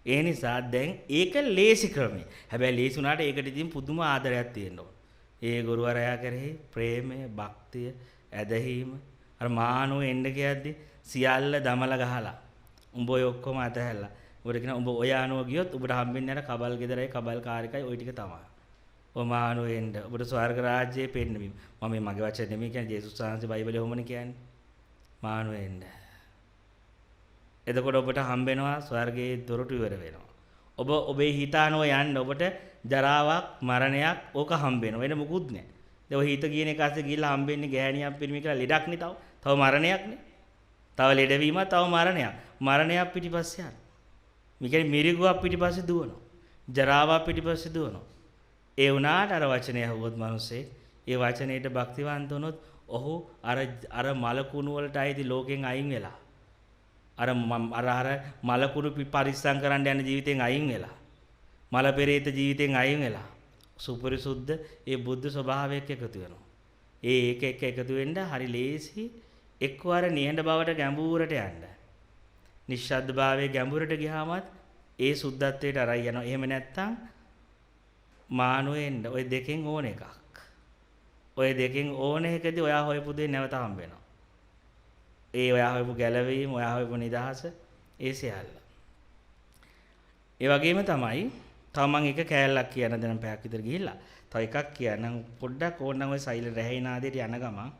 ඒ නිසා දැන් ඒක ලේසි ක්‍රමය. හැබැයි ලේසි වුණාට ඒකට ඉතින් පුදුම ආදරයක් තියෙන්න ඕන. ඒ ගුරුවරයා කෙරෙහි ප්‍රේමය, භක්තිය, ඇදහිීම අර මානෝ එන්න කියද්දි සියල්ල දමලා ගහලා උඹ ඔය ඔක්කොම අතහැරලා උඹට කියන උඹ ඔය ආනෝ ගියොත් උඹට හම්බෙන්නේ අර කබල් ගෙදරයි කබල් කාර්යකයි ওই ටික තමයි. ඔය මානෝ එන්න උඹට ස්වර්ග රාජ්‍යයේ පෙන්නමින් මම මගේ වචන නෙමෙයි කියන්නේ ජේසුස් වහන්සේ බයිබලයේ ඔහොමනේ කියන්නේ. මානෝ එන්න. එතකොට ඔබට හම්බෙනවා ස්වර්ගයේ දොරටු ඉවර වෙනවා. ඔබ ඔබේ හිතානෝ යන්න ඔබට ජරාවක් මරණයක් ඕක හම්බෙනවා. වෙන මුකුත් නැහැ. දැන් ඔය හිත කියන එක ඇස්සේ ගිහිල්ලා හම්බෙන්නේ ගෑණියක් පිරිමි කියලා ලෙඩක් නේ තව මරණයක් නේ. තව ලෙඩවීමක් තව මරණයක්. මරණයක් පිටිපස්සේ යනවා. මේ කියන්නේ මිරිගුවක් පිටිපස්සේ දුවනවා. ජරාවක් පිටිපස්සේ දුවනවා. ඒ වුණාට අර වචනය අහුවොත් මිනිස්සේ ඒ වචනේට භක්තිවන්ත වුණොත් ඔහු අර මලකුණු වලට අයිති ලෝකෙන් අයින් වෙලා අර මලකුණු පරිස්සම් කරන්න යන ජීවිතෙන් අයින් වෙලා මල පෙරේත ජීවිතෙන් අයින් වෙලා සුපරිසුද්ධ ඒ බුද්ධ ස්වභාවයක් එකතු වෙනවා. ඒක එක්ක එකතු වෙන්න හරි ලේසි. එක්වර නිහඬ බවට ගැඹුරට යන්න. නිශ්ශබ්ද භාවයේ ගැඹුරට ගියාමත් ඒ සුද්ධත්වයට අරයි යනවා. එහෙම නැත්තම් මානුවෙන්න ඔය දෙකෙන් ඕන එකක්. ඔය දෙකෙන් ඕන එකදී ඔයා හොයපු දේ නැවත හම්බ වෙනවා. ඒ ඔයා හොයපු ගැලවීම, ඔයා හොයපු නිදහස ඒ සියල්ල. ඒ වගේම තමයි තව මම එක කෑල්ලක් කියන දැන් පැයක් විතර ගිහිල්ලා. තව එකක් කියන්නම් පොඩ්ඩක් ඕනනම් ඔය සයිල රැහැයි නාදයට යන ගමන්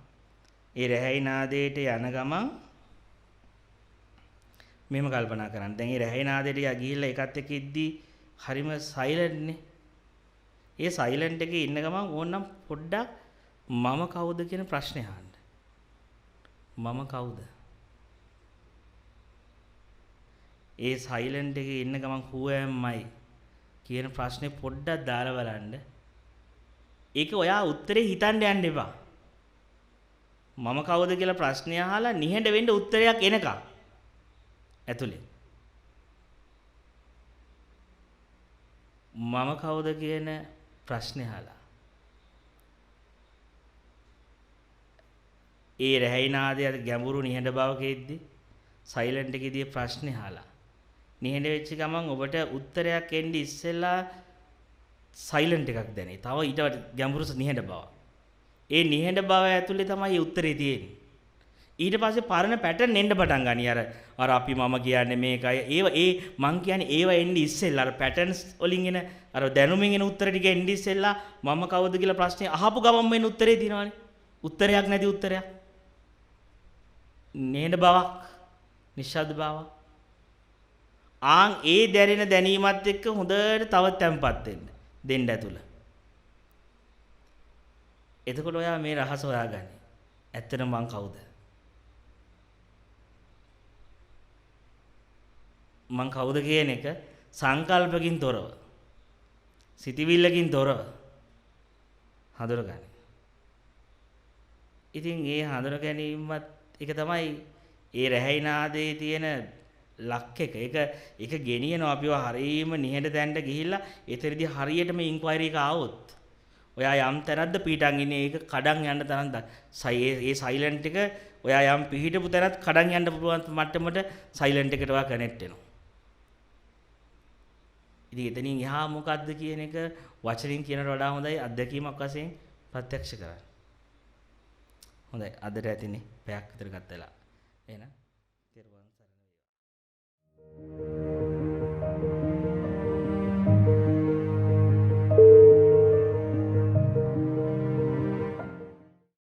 ඒ රැහැයි නාදයට යන ගමන් මෙහෙම කල්පනා කරන්න. දැන් ඒ රැහැයි නාදයට ගිහිල්ලා එකත් එක්ක ඉද්දී හරිම සයිලන්ට් නේ. ඒ සයිලන්ට් එකේ ඉන්න ගමන් ඕනනම් පොඩ්ඩක් මම කවුද කියන ප්‍රශ්නේ අහන්න. මම කවුද? ඒ සයිලන්ට් එකේ ඉන්න ගමන් who am I කියන ප්‍රශ්නේ පොඩ්ඩක් දාලා බලන්න. ඒක ඔයා උත්තරේ හිතන්න යන්න එපා. මම කවුද කියලා ප්‍රශ්නේ අහලා නිහඬ වෙන්න උත්තරයක් එනකම් ඇතුලේ. මම කවුද කියන ප්‍රශ්නේ අහලා. ඒ රැහැයි නාදයේ ගැඹුරු නිහඬ බවකෙද්දී සයිලන්ට් එකේදී ප්‍රශ්නේ අහලා. නිහඬ වෙච්ච ගමන් ඔබට උත්තරයක් එන්නේ ඉස්සෙල්ලා සයිලන්ට් එකක් දැනේ. තව ඊට ගැඹුරු නිහඬ බව. ඒ නිහඬ බව ඇතුලේ තමයි උත්තරේ තියෙන්නේ. ඊට පස්සේ පරණ පැටර්න් එන්න පටන් ගනි. අර අපි මම කියන්නේ මේකයි. ඒ මං කියන්නේ ඒව එන්නේ ඉස්සෙල්ලා අර පැටර්න්ස් වලින් එන අර දැනුමින් එන උත්තර ටික එන්නේ ඉස්සෙල්ලා මම කවුද කියලා ප්‍රශ්නේ අහපු ගමන්ම එන උත්තරේ තියෙනවානේ. උත්තරයක් නැති උත්තරයක්. නිහඬ බවක්, නිශ්ශබ්ද බවක්. ආන් ඒ දැනෙන දැනීමත් එක්ක හොඳට තව තැම්පත් දෙන්න ඇතුළ. එතකොට ඔයා මේ රහස හොයාගන්නේ. ඇත්තටම මං කවුද? මං කවුද කියන එක සංකල්පකින් තොරව, සිතවිල්ලකින් තොරව හඳුනගන්න. ඉතින් ඒ හඳුන ගැනීමත් එක තමයි ඒ රැහැයි නාදයේ තියෙන ලක් එක. ඒක ගෙනියනවා අපිව හරීම නිහඬ තැනට ගිහිල්ලා එතනදී හරියටම ඉන්ක්වයරි එක ආවොත් ඔයා යම් තැනක්ද පිටන් ඉන්නේ ඒක කඩන් යන්න තරම් ඒ සයිලන්ට් එක ඔයා යම් පිහිටපු තැනත් කඩන් යන්න පුළුවන් මට්ටමට සයිලන්ට් එකට ඔයා කනෙක්ට් වෙනවා. ඉතින් එතනින් එහා මොකද්ද කියන එක වචනින් කියනට වඩා හොඳයි අත්දැකීමක් වශයෙන් ප්‍රත්‍යක්ෂ කරන්න. හොඳයි අදට ඇතිනේ පැයක් විතර ගත වෙලා. එහෙනම්